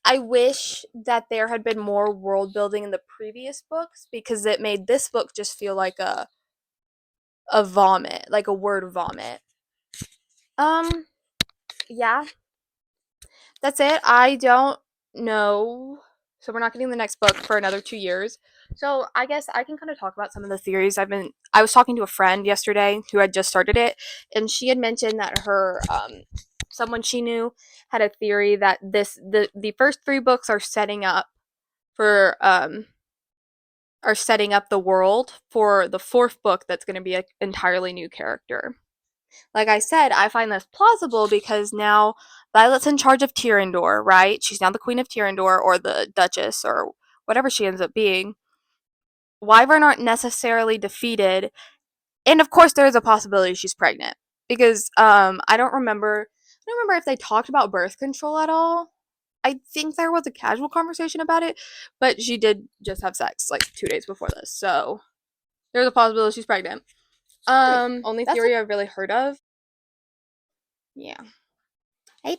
I wish that there had been more world building in the previous books, because it made this book just feel like a vomit, like a word vomit. Yeah. That's it. I don't know. So we're not getting the next book for another 2 years. So I guess I can kind of talk about some of the theories I was talking to a friend yesterday who had just started it, and she had mentioned that her someone she knew had a theory that the first 3 books are setting up the world for the 4th book that's going to be an entirely new character. Like I said, I find this plausible because now Violet's in charge of Tyrandor, right? She's now the Queen of Tyrandor, or the Duchess, or whatever she ends up being. Wyvern aren't necessarily defeated, and of course there is a possibility she's pregnant. Because I don't remember if they talked about birth control at all. I think there was a casual conversation about it, but she did just have sex like 2 days before this, so there's a possibility she's pregnant. Only theory I've really heard of. Yeah. Hey,